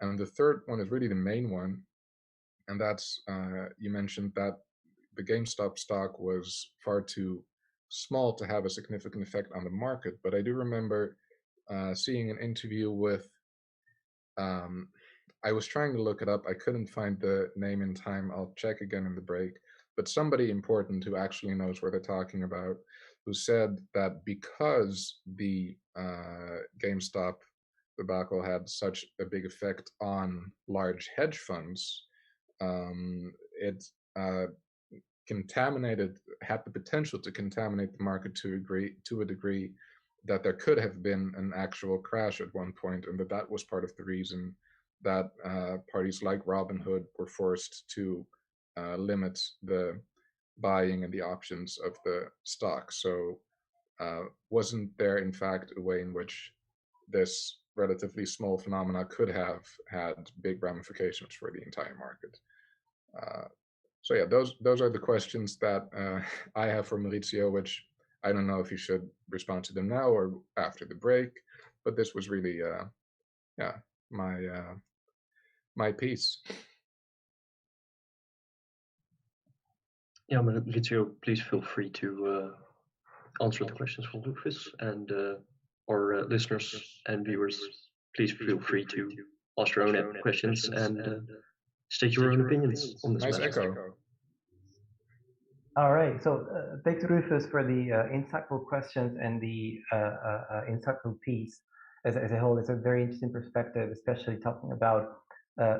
And the third one is really the main one, and that's you mentioned that the GameStop stock was far too small to have a significant effect on the market. But I do remember seeing an interview with, um, I was trying to look it up. I couldn't find the name in time. I'll check again in the break. But somebody important who actually knows what they're talking about, who said that because the GameStop debacle had such a big effect on large hedge funds, it contaminated, had the potential to contaminate the market to a degree that there could have been an actual crash at one point, and that was part of the reason that parties like Robinhood were forced to limit the buying and the options of the stock. So wasn't there in fact a way in which this relatively small phenomena could have had big ramifications for the entire market? So yeah, those are the questions that I have for Maurizio, which I don't know if you should respond to them now or after the break. But this was really, yeah, my piece. Yeah, Maurizio, please feel free to answer the questions from Rufus, and our listeners and viewers, please feel free to ask your own questions and state your own opinions on this Nice matter. echo. All right. So thanks, Rufus, for the insightful questions and the insightful piece as a whole. It's a very interesting perspective, especially talking about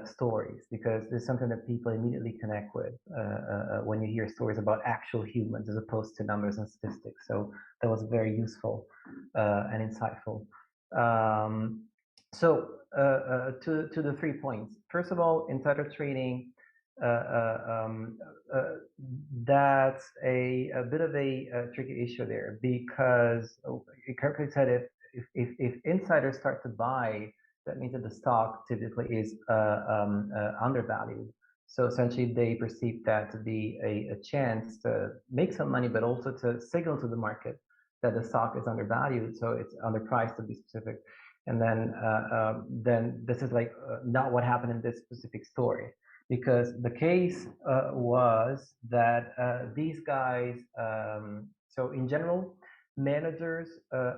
stories, because there's something that people immediately connect with when you hear stories about actual humans as opposed to numbers and statistics. So that was very useful and insightful. So to the 3 points. First of all, insider trading. That's a bit of a tricky issue there, because you correctly said if insiders start to buy, that means that the stock typically is undervalued. So essentially, they perceive that to be a chance to make some money, but also to signal to the market that the stock is undervalued, so it's underpriced, to be specific. And then this is like not what happened in this specific story, because the case was that these guys, so in general, managers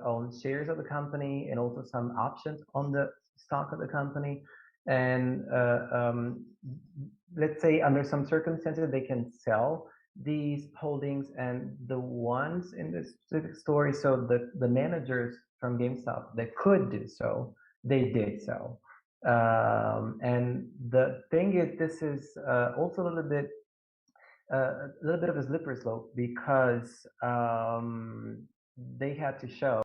own shares of the company and also some options on the stock of the company. And let's say under some circumstances, they can sell these holdings, and the ones in this specific story, so the managers from GameStop that could do so, they did so. And the thing is, this is also a little bit of a slippery slope, because they had to show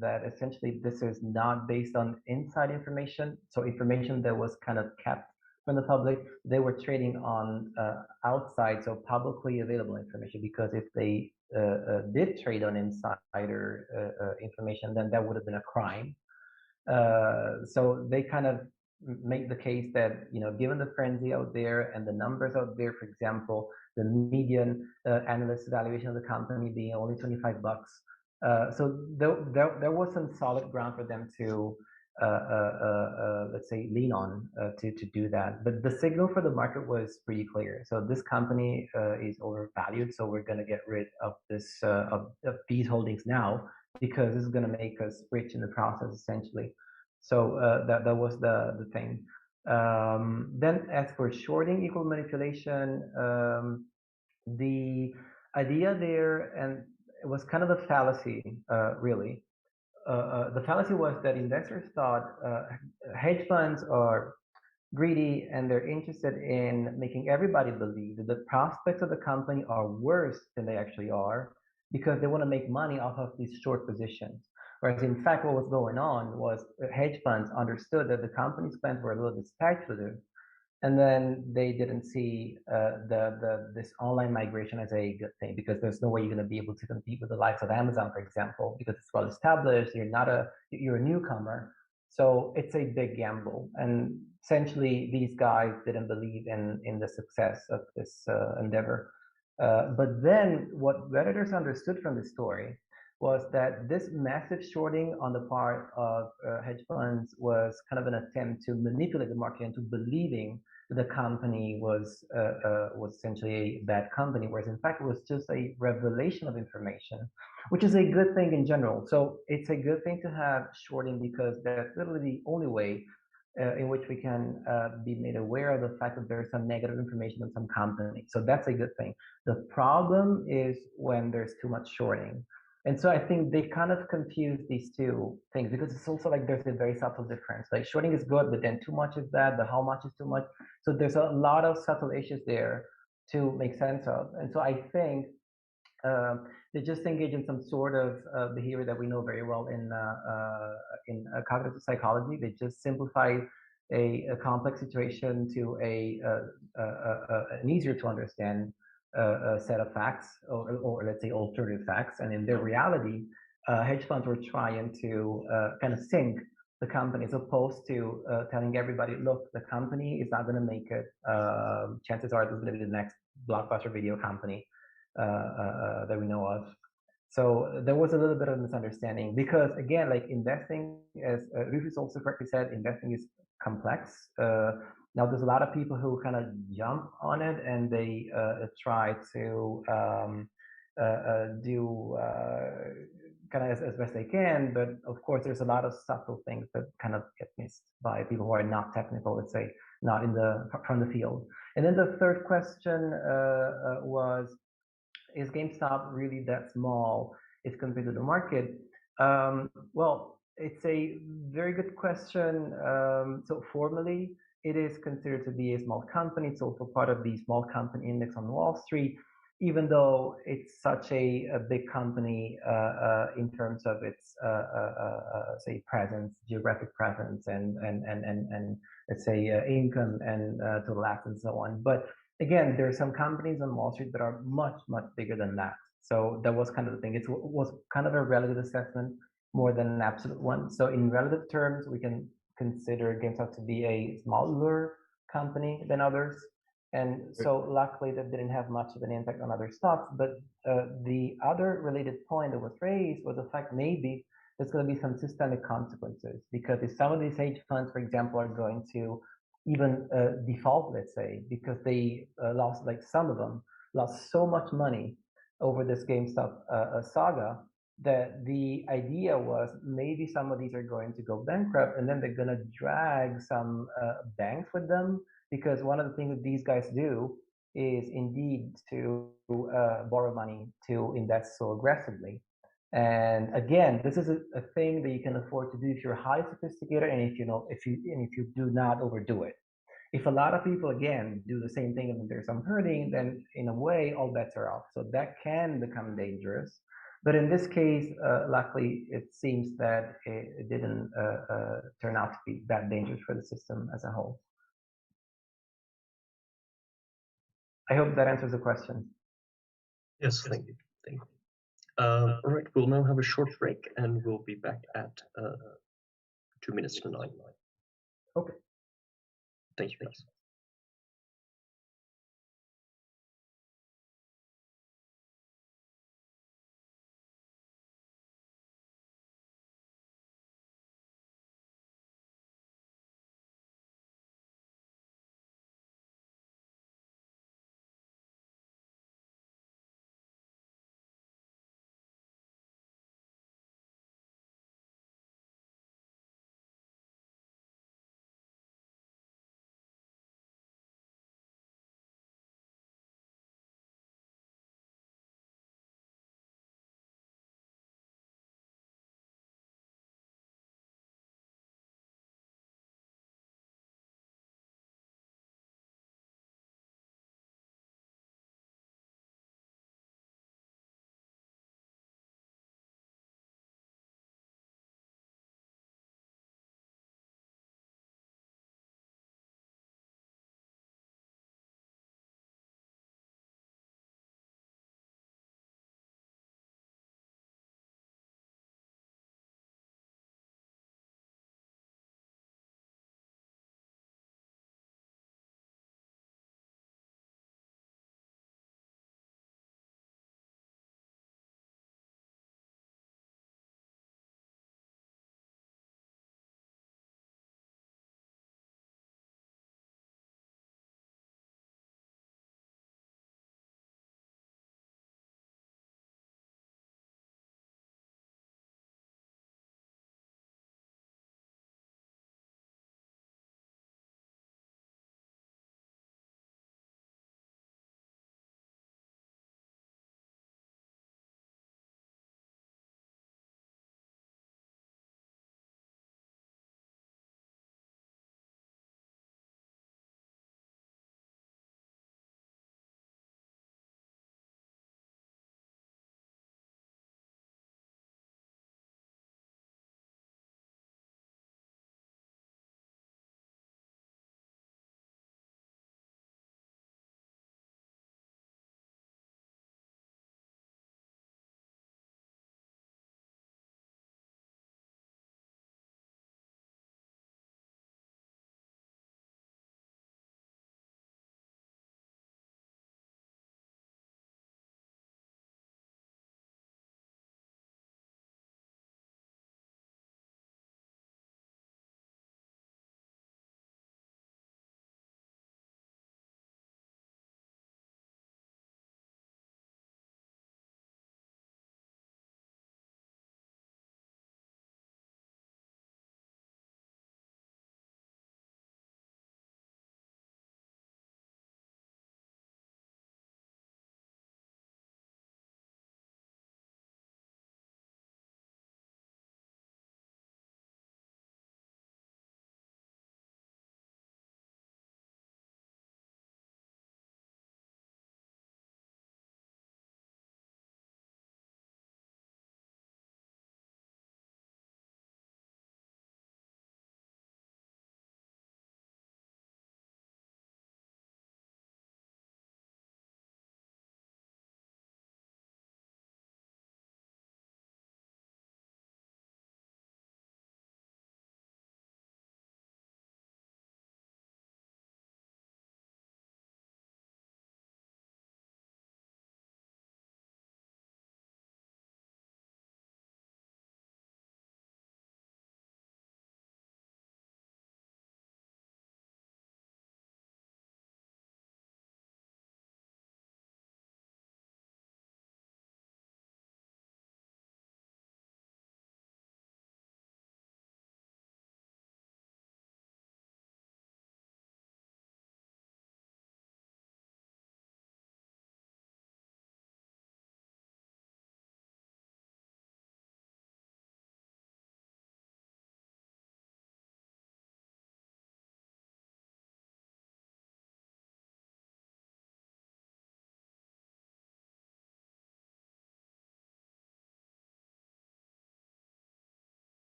that essentially this is not based on inside information, so information that was kind of kept from the public. They were trading on outside, so publicly available information, because if they did trade on insider information, then that would have been a crime. So they kind of make the case that, given the frenzy out there and the numbers out there, for example, the median analyst valuation of the company being only $25, so there was some solid ground for them to, let's say, lean on to do that. But the signal for the market was pretty clear. So this company is overvalued, so we're going to get rid of this of these holdings now, because this is going to make us rich in the process, essentially. So that was the thing. Then as for shorting equal manipulation, the idea there, and it was kind of a fallacy, really. The fallacy was that investors thought hedge funds are greedy and they're interested in making everybody believe that the prospects of the company are worse than they actually are, because they want to make money off of these short positions. Whereas in fact, what was going on was hedge funds understood that the company's plans were a little bit speculative, And then they didn't see this online migration as a good thing, because there's no way you're going to be able to compete with the likes of Amazon, for example, because it's well established. You're a newcomer, so it's a big gamble. And essentially, these guys didn't believe in the success of this endeavor. But then, what Redditors understood from this story was that this massive shorting on the part of hedge funds was kind of an attempt to manipulate the market into believing the company was essentially a bad company, whereas in fact it was just a revelation of information, which is a good thing in general. So it's a good thing to have shorting, because that's literally the only way in which we can be made aware of the fact that there's some negative information on some company. So that's a good thing. The problem is when there's too much shorting. And so I think they kind of confuse these two things, because it's also like there's a very subtle difference. Like shorting is good, but then too much is bad, but how much is too much? So there's a lot of subtle issues there to make sense of. And so I think they just engage in some sort of behavior that we know very well in cognitive psychology. They just simplify a complex situation to an easier to understand set of facts, or let's say alternative facts. And in their reality, hedge funds were trying to kind of sink the company, as opposed to telling everybody, look, the company is not going to make it. Chances are this is going to be the next blockbuster video company that we know of. So there was a little bit of misunderstanding, because again, like investing, as Rufus also correctly said, investing is complex. Now there's a lot of people who kind of jump on it, and they try to do kind of as best they can, but of course there's a lot of subtle things that kind of get missed by people who are not technical, let's say, not from the field. And then the third question was, is GameStop really that small if compared to the market? Well, it's a very good question. So formally, it is considered to be a small company. It's also part of the small company index on Wall Street, even though it's such a big company in terms of its say presence, geographic presence, and let's say income and total assets and so on. But again, there are some companies on Wall Street that are much bigger than that. So that was kind of the thing. It was kind of a relative assessment more than an absolute one. So in relative terms, we can consider GameStop to be a smaller company than others. And so luckily that didn't have much of an impact on other stocks. But the other related point that was raised was the fact maybe there's going to be some systemic consequences, because if some of these hedge funds, for example, are going to even default, let's say, because they lost, like some of them lost so much money over this GameStop saga, that the idea was maybe some of these are going to go bankrupt, and then they're going to drag some banks with them, because one of the things that these guys do is indeed to borrow money to invest so aggressively. And again, this is a thing that you can afford to do if you're highly sophisticated, and if you do not overdo it. If a lot of people again do the same thing and there's some hurting, then in a way all bets are off. So that can become dangerous. But in this case, luckily, it seems that it didn't turn out to be that dangerous for the system as a whole. I hope that answers the question. Yes, thank you. Thank you. All right, we'll now have a short break, and we'll be back at 2 minutes to 9. Okay. Thank you, guys.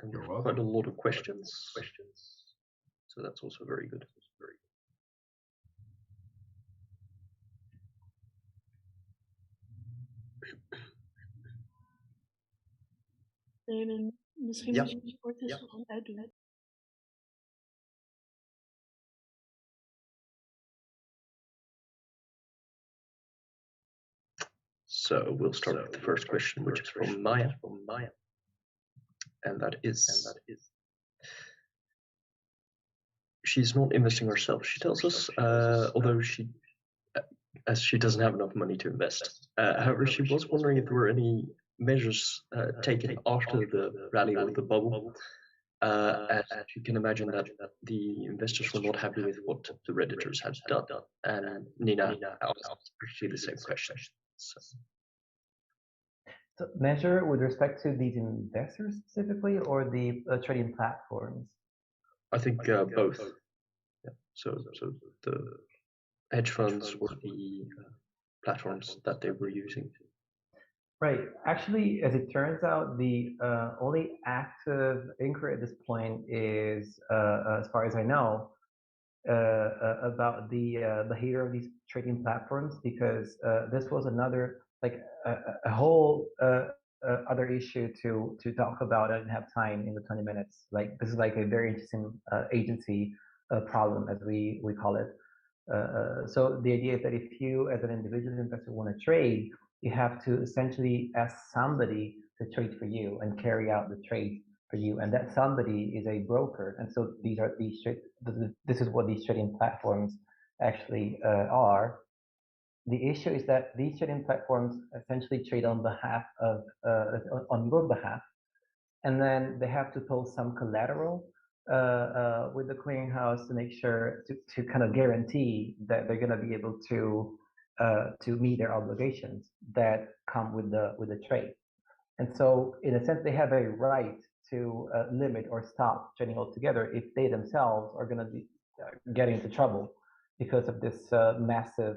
And You're quite a lot of questions. So that's also very good. Misschien Ja. moet je kort eens gewoon uitleggen. So we'll start with the first question, which is from Maya. And that is, she's not investing herself, she tells us, although as she doesn't have enough money to invest. However, she was wondering if there were any measures taken after the rally or the bubble, as you can imagine that the investors were not happy with what the Redditors had done. And Nina asked actually the same question. So measure with respect to these investors specifically, or the trading platforms? I think both. Yeah. So the hedge funds or the platforms that they were using. Right. Actually, as it turns out, the only active inquiry at this point is, as far as I know, about the behavior of these trading platforms, because this was another, like a whole other issue to talk about. I didn't have time in the 20 minutes. Like, this is like a very interesting agency problem, as we call it. So the idea is that if you, as an individual investor, want to trade, you have to essentially ask somebody to trade for you and carry out the trade for you, and that somebody is a broker. And so this is what these trading platforms actually are. The issue is that these trading platforms essentially trade on behalf of on your behalf, and then they have to post some collateral with the clearinghouse to make sure to kind of guarantee that they're going to be able to meet their obligations that come with the trade. And so, in a sense, they have a right to limit or stop trading altogether if they themselves are going to be getting into trouble because of this massive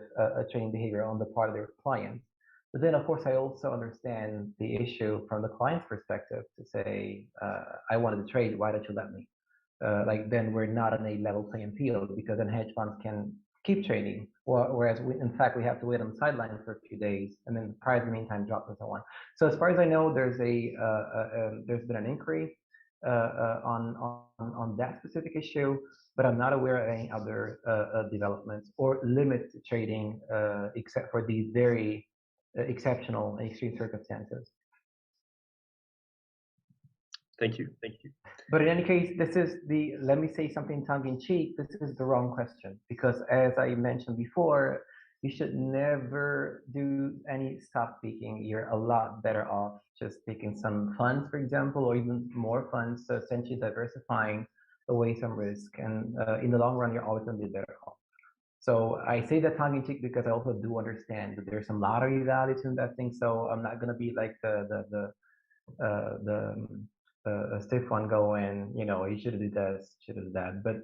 trading behavior on the part of their clients. But then, of course, I also understand the issue from the client's perspective to say, I wanted to trade, why don't you let me? Like, then we're not on a level playing field, because then hedge funds can keep trading, whereas in fact we have to wait on the sidelines for a few days, and then the price in the meantime drops and so on. So as far as I know, there's been an inquiry on that specific issue, but I'm not aware of any other developments or limits to trading except for these very exceptional and extreme circumstances. Thank you. But in any case, this is let me say something tongue-in-cheek, this is the wrong question, because as I mentioned before, you should never do any stock picking. You're a lot better off just picking some funds, for example, or even more funds, so essentially diversifying away some risk. And in the long run, you're always going to be better off. So I say that tongue-in-cheek because I also do understand that there's some lottery value to investing. So I'm not going to be like the stiff one going, you should do this, should do that. But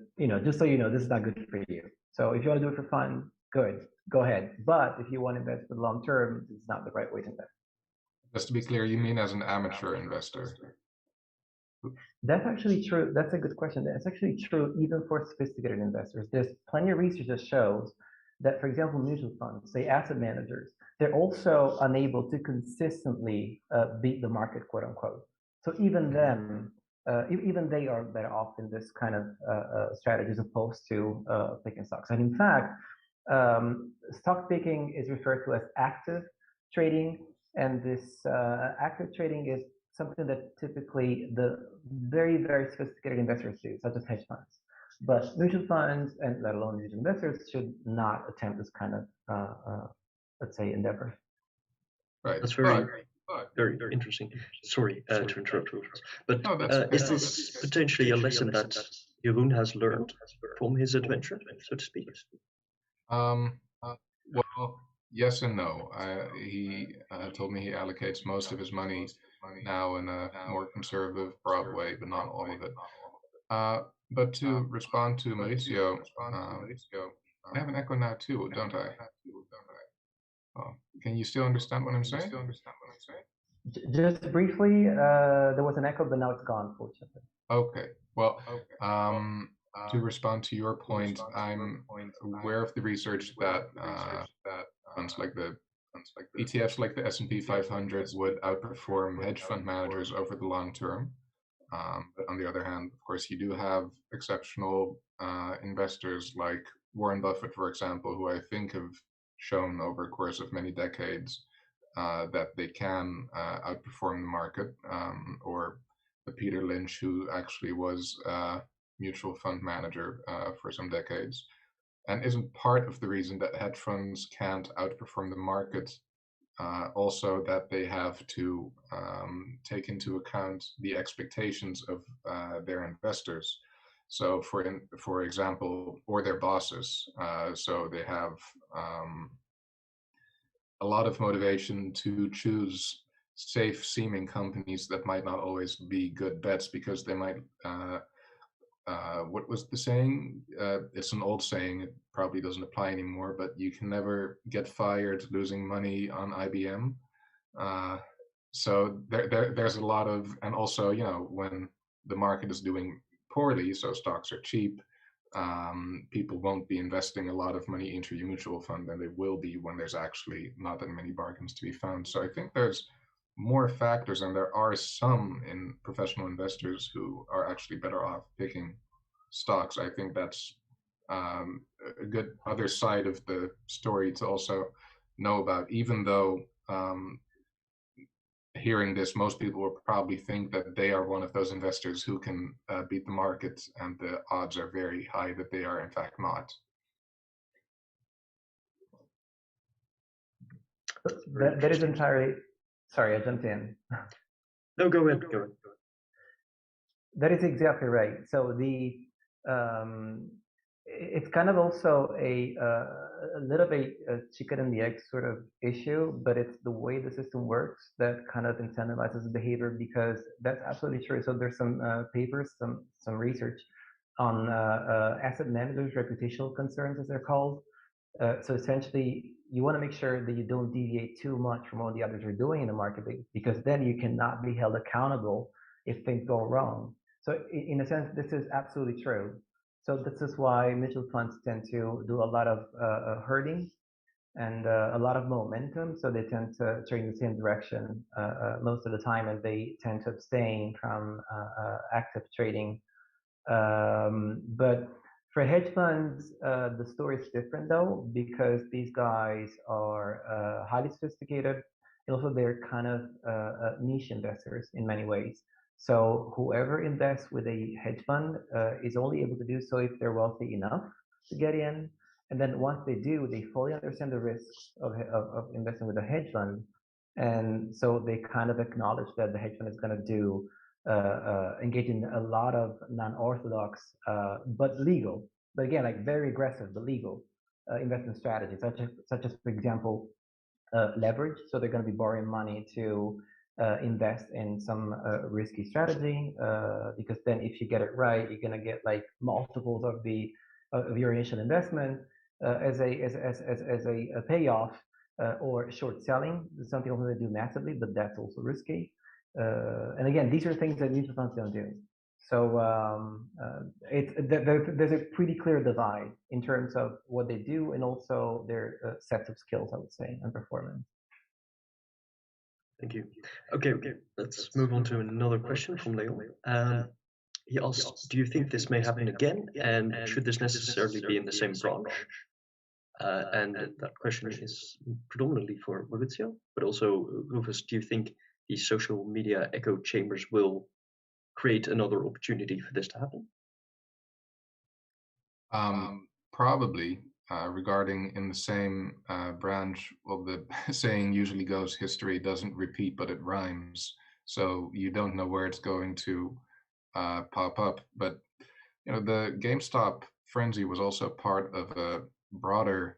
just so you know, this is not good for you. So if you want to do it for fun, good, go ahead. But if you want to invest for the long term, it's not the right way to invest. Just to be clear, you mean as an amateur investor? That's actually true. That's a good question. That's actually true even for sophisticated investors. There's plenty of research that shows that, for example, mutual funds, say asset managers, they're also unable to consistently beat the market, quote unquote. So even them, even they are better off in this kind of strategy as opposed to picking stocks. And in fact, stock picking is referred to as active trading, and this active trading is something that typically the very, very sophisticated investors do, such as hedge funds. But mutual funds, and let alone mutual investors, should not attempt this kind of, let's say, endeavor. Right. That's very interesting. Sorry to interrupt, but is this potentially a lesson that Jeroen has learned from his adventure, so to speak? Well, yes and no. He told me he allocates most of his money now in a more conservative, broad way, but not all of it. But to respond to Mauricio, I have an echo now too, don't I? Oh, can you still understand what I'm saying? Just briefly, there was an echo, but now it's gone, fortunately. Okay. Well, to respond to your point, I'm aware of the research that funds like the ETFs like the S&P 500 would outperform hedge fund managers over the long term. But on the other hand, of course, you do have exceptional investors like Warren Buffett, for example, who I think have shown over a course of many decades that they can outperform the market, or Peter Lynch, who actually was a mutual fund manager for some decades. And isn't part of the reason that hedge funds can't outperform the market also that they have to take into account the expectations of their investors. So, for example, or their bosses. So they have a lot of motivation to choose safe-seeming companies that might not always be good bets because they might. What was the saying? It's an old saying. It probably doesn't apply anymore. But you can never get fired losing money on IBM. So there's a lot of, and also, you know, when the market is doing poorly, so stocks are cheap, people won't be investing a lot of money into your mutual fund than they will be when there's actually not that many bargains to be found. So I think there's more factors, and there are some in professional investors who are actually better off picking stocks. I think that's a good other side of the story to also know about, even though hearing this, most people will probably think that they are one of those investors who can beat the market, and the odds are very high that they are in fact not. That is entirely. Sorry, I jumped in. No, go ahead. Go ahead. That is exactly right. So it's kind of also a little bit a chicken and the egg sort of issue, but it's the way the system works that kind of incentivizes behavior, because that's absolutely true. So there's some papers, some research on asset managers' reputational concerns, as they're called. So essentially, you want to make sure that you don't deviate too much from what the others are doing in the market, because then you cannot be held accountable if things go wrong. So in a sense, this is absolutely true. So this is why mutual funds tend to do a lot of herding and a lot of momentum. So they tend to turn in the same direction most of the time, and they tend to abstain from active trading. But for hedge funds, the story is different though, because these guys are highly sophisticated. And also, they're kind of niche investors in many ways. So whoever invests with a hedge fund is only able to do so if they're wealthy enough to get in. And then once they do, they fully understand the risks of investing with a hedge fund. And so they kind of acknowledge that the hedge fund is going to do engage in a lot of non-orthodox but legal, but again, like very aggressive but legal investment strategies, such as for example, leverage. So they're going to be borrowing money to invest in some risky strategy, because then if you get it right, you're going to get like multiples of your initial investment as a payoff. Or short selling, something they do massively, but that's also risky. And again, these are things that mutual funds don't do. So there's a pretty clear divide in terms of what they do and also their sets of skills, I would say, and performance. Thank you. Okay, let's move on to another question from Leo. He asked, do you think this may happen again, and should this necessarily be in the same branch? And that question is predominantly for Maurizio, but also Rufus, do you think these social media echo chambers will create another opportunity for this to happen? Probably. Regarding in the same branch, well, the saying usually goes, history doesn't repeat, but it rhymes. So you don't know where it's going to pop up. But you know, the GameStop frenzy was also part of a broader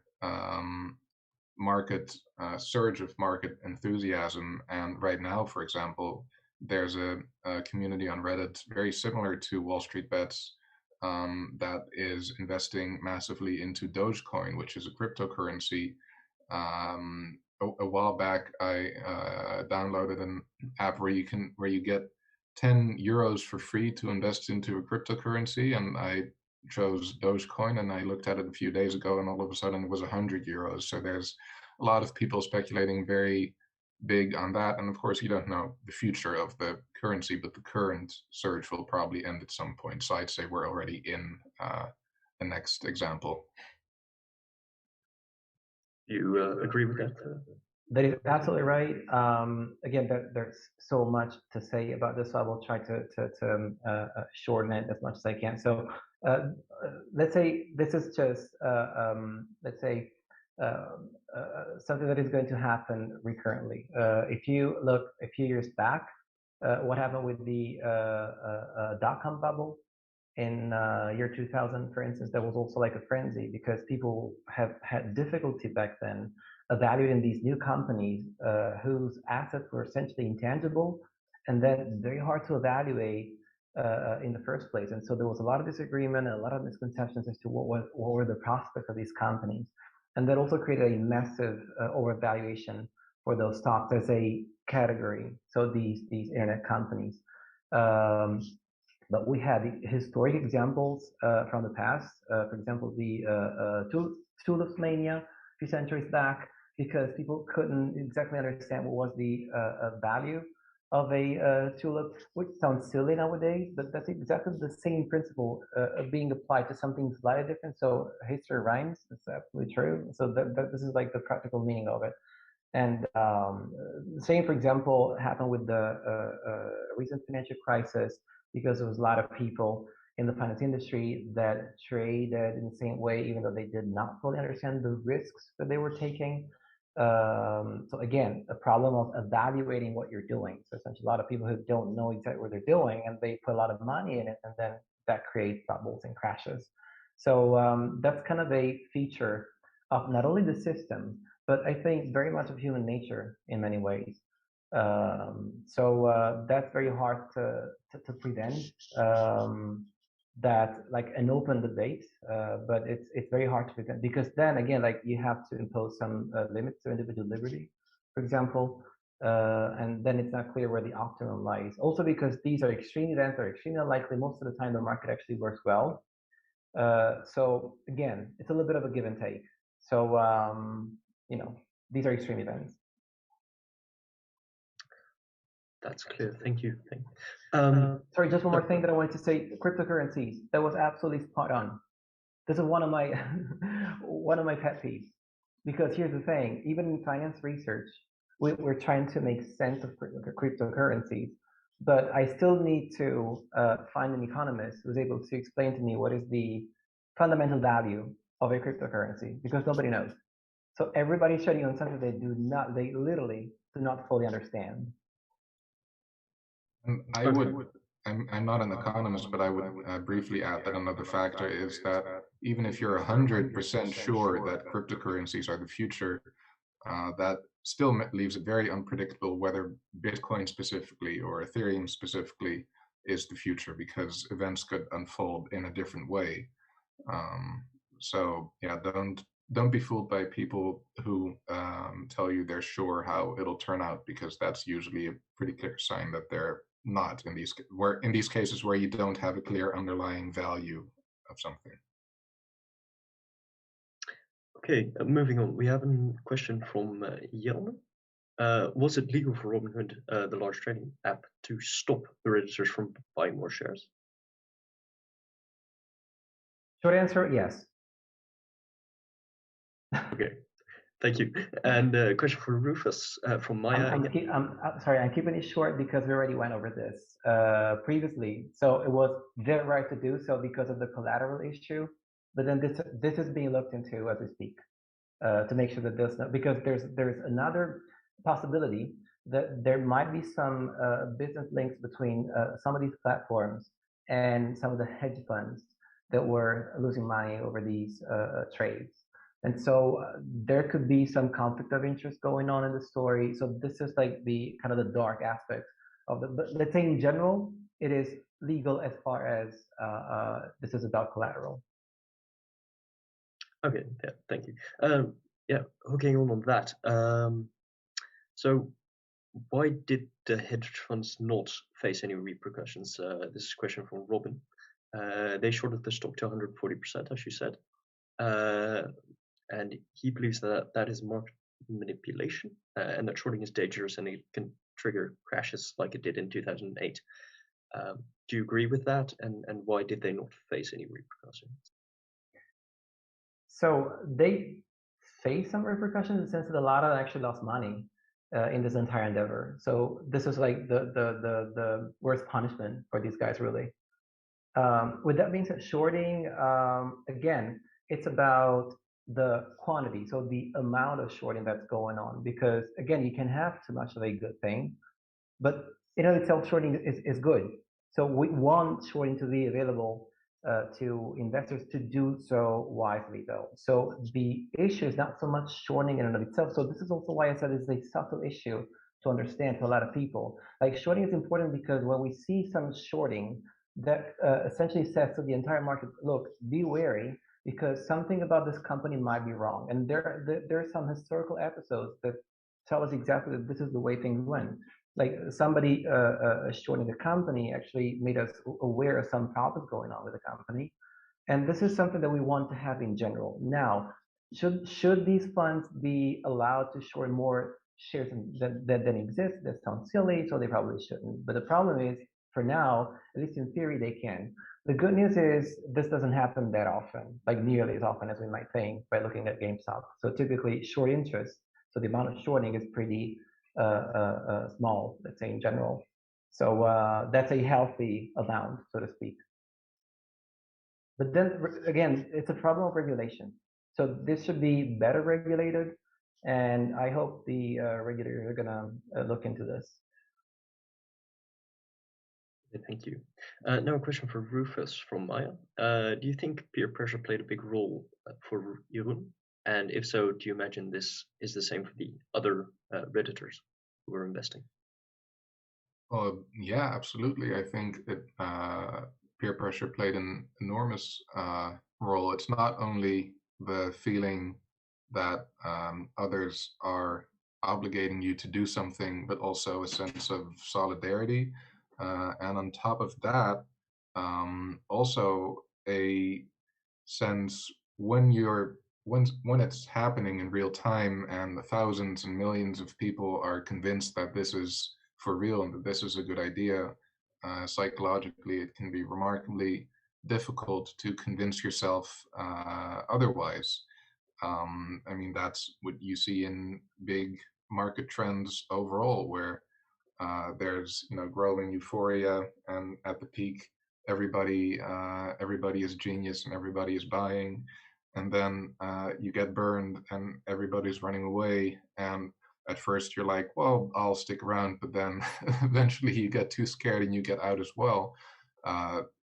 market surge of market enthusiasm. And right now, for example, there's a community on Reddit very similar to Wall Street Bets that is investing massively into Dogecoin, which is a cryptocurrency a while back, I downloaded an app where you get 10 euros for free to invest into a cryptocurrency, and I chose Dogecoin, and I looked at it a few days ago, and all of a sudden it was 100 euros. So there's a lot of people speculating very big on that, and of course you don't know the future of the currency, but the current surge will probably end at some point. So I'd say we're already in the next example. You agree with that? That is absolutely right. Again, there's so much to say about this, so I will try to shorten it as much as I can. So let's say this is just, let's say, something that is going to happen recurrently. If you look a few years back, what happened with the dot-com bubble in year 2000, for instance, there was also like a frenzy because people have had difficulty back then evaluating these new companies whose assets were essentially intangible and then very hard to evaluate in the first place. And so there was a lot of disagreement and a lot of misconceptions as to what were the prospects of these companies. And that also created a massive overvaluation for those stocks as a category. So these internet companies. But we had historic examples from the past. For example, the tulips mania a few centuries back, because people couldn't exactly understand what was the value of a tulip, which sounds silly nowadays, but that's exactly the same principle being applied to something slightly different. So history rhymes. That's absolutely true. So this is like the practical meaning of it. And same, for example, happened with the recent financial crisis, because there was a lot of people in the finance industry that traded in the same way, even though they did not fully understand the risks that they were taking. So again, the problem of evaluating what you're doing. So essentially, a lot of people who don't know exactly what they're doing, and they put a lot of money in it, and then that creates bubbles and crashes. So that's kind of a feature of not only the system, but I think very much of human nature in many ways. So that's very hard to prevent. That like an open debate, but it's very hard to prevent, because then again, like you have to impose some limits to individual liberty, for example, and then it's not clear where the optimum lies. Also, because these are extreme events, are extremely unlikely. Most of the time, the market actually works well. So again, it's a little bit of a give and take. So you know, these are extreme events. That's clear. Thank you. Sorry, just one more thing that I wanted to say. Cryptocurrencies. That was absolutely spot on. This is one of my one of my pet peeves. Because here's the thing: even in finance research, we're trying to make sense of cryptocurrencies, but I still need to find an economist who's able to explain to me what is the fundamental value of a cryptocurrency, because nobody knows. So everybody's studying on something they literally do not fully understand. I'm not an economist, but I would briefly add that another factor is that even if you're 100% sure that cryptocurrencies are the future, that still leaves it very unpredictable whether Bitcoin specifically or Ethereum specifically is the future, because events could unfold in a different way. So yeah, don't be fooled by people who tell you they're sure how it'll turn out, because that's usually a pretty clear sign that they're not in these cases where you don't have a clear underlying value of something. Okay, moving on. We have a question from Jelme. Was it legal for Robinhood, the large trading app, to stop the registrars from buying more shares? Short answer, yes. Okay, thank you. And a question for Rufus from Maya. I'm sorry, I'm keeping it short because we already went over this previously. So it was their right to do so because of the collateral issue, but then this is being looked into as we speak to make sure that there's no, because there's another possibility that there might be some business links between some of these platforms and some of the hedge funds that were losing money over these trades. And so there could be some conflict of interest going on in the story. So this is like the kind of the dark aspect of the, but let's say in general, it is legal as far as this is about collateral. Okay, yeah, thank you. Yeah, hooking on that. So why did the hedge funds not face any repercussions? This is a question from Robin. They shorted the stock to 140%, as you said, and he believes that that is market manipulation, and that shorting is dangerous and it can trigger crashes like it did in 2008. Do you agree with that? And why did they not face any repercussions? So they face some repercussions in the sense that a lot of actually lost money in this entire endeavor. So this is like the worst punishment for these guys, really. With that being said, shorting, again, it's about the quantity, so the amount of shorting that's going on. Because again, you can have too much of a good thing, but in and of itself, shorting is good. So we want shorting to be available to investors to do so wisely, though. So the issue is not so much shorting in and of itself. So this is also why I said it's a subtle issue to understand to a lot of people. Like shorting is important because when we see some shorting, that essentially says to the entire market, look, be wary because something about this company might be wrong. And there are some historical episodes that tell us exactly that this is the way things went. Like somebody shorting the company actually made us aware of some problems going on with the company. And this is something that we want to have in general. Now, should these funds be allowed to short more shares than exist? That sounds silly, so they probably shouldn't. But the problem is, for now, at least in theory, they can. The good news is this doesn't happen that often, like nearly as often as we might think by looking at GameStop. So typically, short interest, so the amount of shorting is pretty small, let's say in general. So that's a healthy amount, so to speak. But then again, it's a problem of regulation. So this should be better regulated, and I hope the regulators are gonna look into this. Thank you. Now a question for Rufus from Maya. Do you think peer pressure played a big role for Jeroen? And if so, do you imagine this is the same for the other Redditors who were investing? Yeah, absolutely. I think that peer pressure played an enormous role. It's not only the feeling that others are obligating you to do something, but also a sense of solidarity. And on top of that, also a sense when it's happening in real time and the thousands and millions of people are convinced that this is for real and that this is a good idea, psychologically it can be remarkably difficult to convince yourself otherwise. I mean, that's what you see in big market trends overall, where there's growing euphoria, and at the peak, everybody is genius and everybody is buying, and then you get burned and everybody's running away. And at first you're like, well, I'll stick around, but then eventually you get too scared and you get out as well.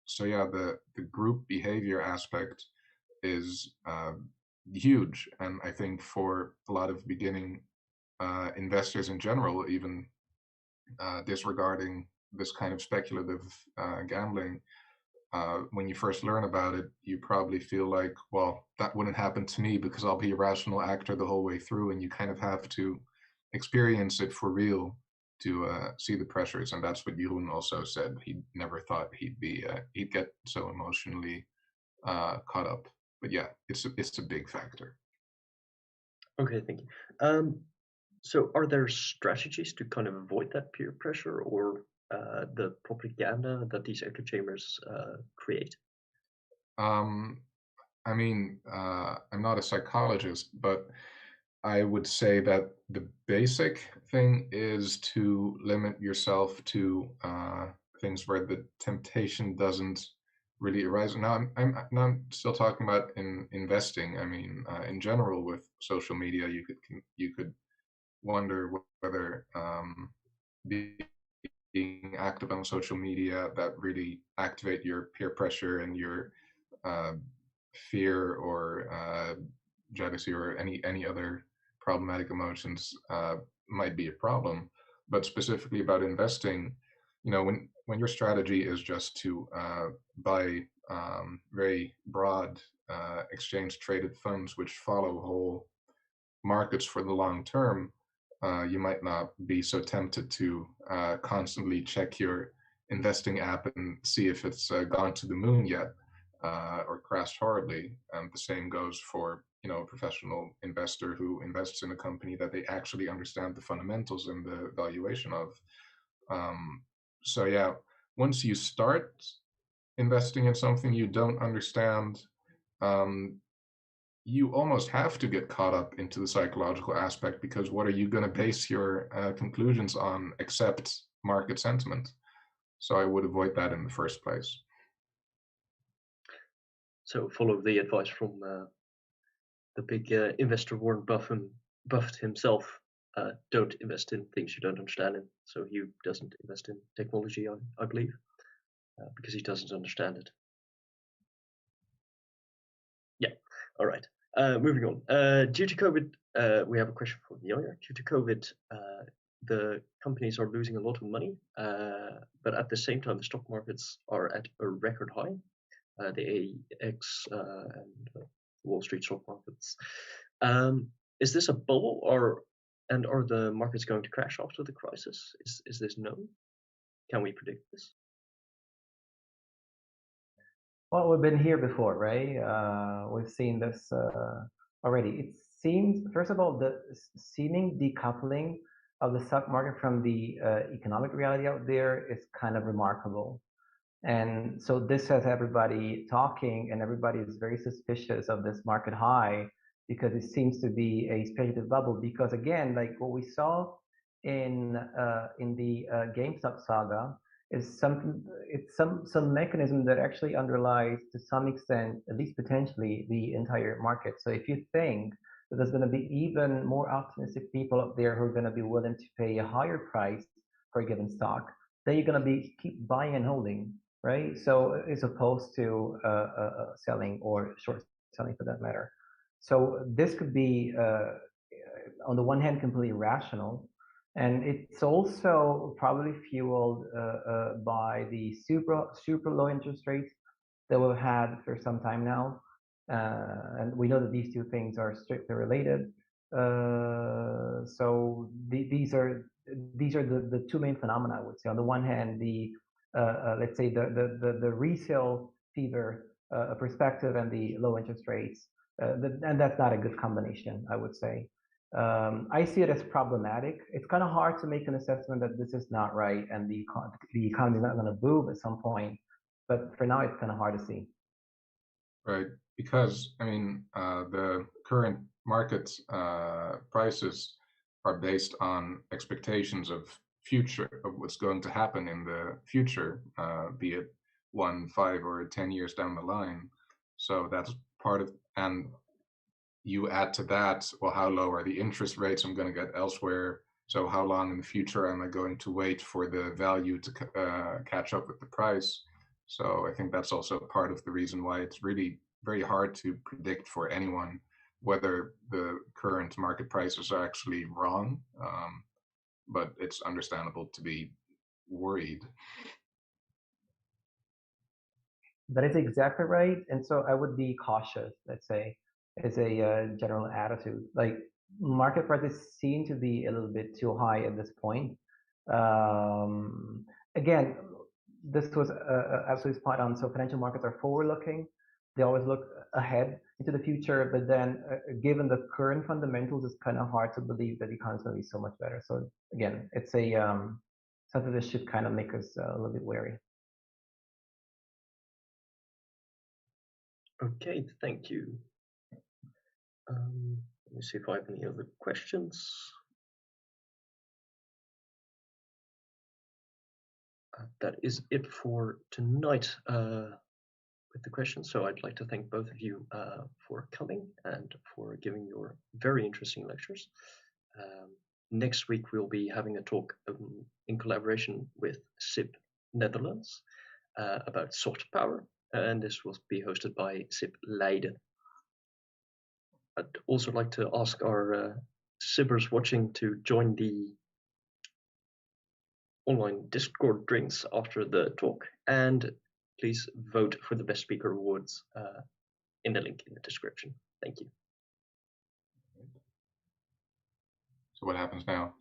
So yeah, the group behavior aspect is huge, and I think for a lot of beginning investors in general, even disregarding this kind of speculative gambling, when you first learn about it, you probably feel like, well, that wouldn't happen to me because I'll be a rational actor the whole way through, and you kind of have to experience it for real to see the pressures. And that's what Jeroen also said. He never thought he'd get so emotionally caught up. But yeah, it's a big factor. Okay, thank you. So are there strategies to kind of avoid that peer pressure or the propaganda that these echo chambers create? I mean, I'm not a psychologist, but I would say that the basic thing is to limit yourself to things where the temptation doesn't really arise. Now, now I'm still talking about in investing. I mean, in general, with social media, you could wonder whether being active on social media that really activate your peer pressure and your uh, fear or jealousy or any other problematic emotions might be a problem. But specifically about investing, when your strategy is just to buy very broad exchange traded funds which follow whole markets for the long term, you might not be so tempted to constantly check your investing app and see if it's gone to the moon yet or crashed horribly. The same goes for a professional investor who invests in a company that they actually understand the fundamentals and the valuation of. So yeah, once you start investing in something you don't understand, you almost have to get caught up into the psychological aspect, because what are you going to base your conclusions on except market sentiment? So I would avoid that in the first place. So follow the advice from the big investor Warren Buffett himself. Don't invest in things you don't understand in. So he doesn't invest in technology, I believe, because he doesn't understand it. Yeah, all right. Moving on. Due to COVID, we have a question from Yoya. Due to COVID, the companies are losing a lot of money, but at the same time, the stock markets are at a record high. The AX and Wall Street stock markets. Is this a bubble, and are the markets going to crash after the crisis? Is this known? Can we predict this? Well, we've been here before, right? We've seen this already. It seems, first of all, the seeming decoupling of the stock market from the economic reality out there is kind of remarkable. And so this has everybody talking, and everybody is very suspicious of this market high because it seems to be a speculative bubble. Because again, like what we saw in the GameStop saga is some mechanism that actually underlies to some extent, at least potentially, the entire market. So if you think that there's going to be even more optimistic people up there who are going to be willing to pay a higher price for a given stock, then you're going to keep buying and holding. Right, so as opposed to selling or short selling for that matter. So this could be, on the one hand, completely rational, and it's also probably fueled by the super low interest rates that we've had for some time now, and we know that these two things are strictly related. So these are the two main phenomena, I would say. On the one hand, the let's say the resale fever perspective and the low interest rates, and that's not a good combination, I would say. I see it as problematic. It's kind of hard to make an assessment that this is not right and the economy is not going to boom at some point, but for now it's kind of hard to see. Right, because I mean the current market prices are based on expectations of what's going to happen in the future, be it 1, 5, or 10 years down the line. So that's part of, and you add to that, well, how low are the interest rates I'm going to get elsewhere? So how long in the future am I going to wait for the value to catch up with the price? So I think that's also part of the reason why it's really very hard to predict for anyone whether the current market prices are actually wrong. But it's understandable to be worried. That is exactly right. And so I would be cautious, let's say, as a general attitude. Like market prices seem to be a little bit too high at this point. Again, this was absolutely spot on. So financial markets are forward-looking. They always look ahead into the future, but then given the current fundamentals, it's kind of hard to believe that the economy is going to be so much better. So again, it's something that should kind of make us a little bit wary. Okay, thank you. Let me see if I have any other questions. That is it for tonight with the questions. So I'd like to thank both of you for coming and for giving your very interesting lectures. Next week, we'll be having a talk in collaboration with SIB Netherlands about soft power, and this will be hosted by SIB Leiden. I'd also like to ask our SIBers watching to join the online Discord drinks after the talk, and please vote for the Best Speaker Awards in the link in the description. Thank you. So what happens now?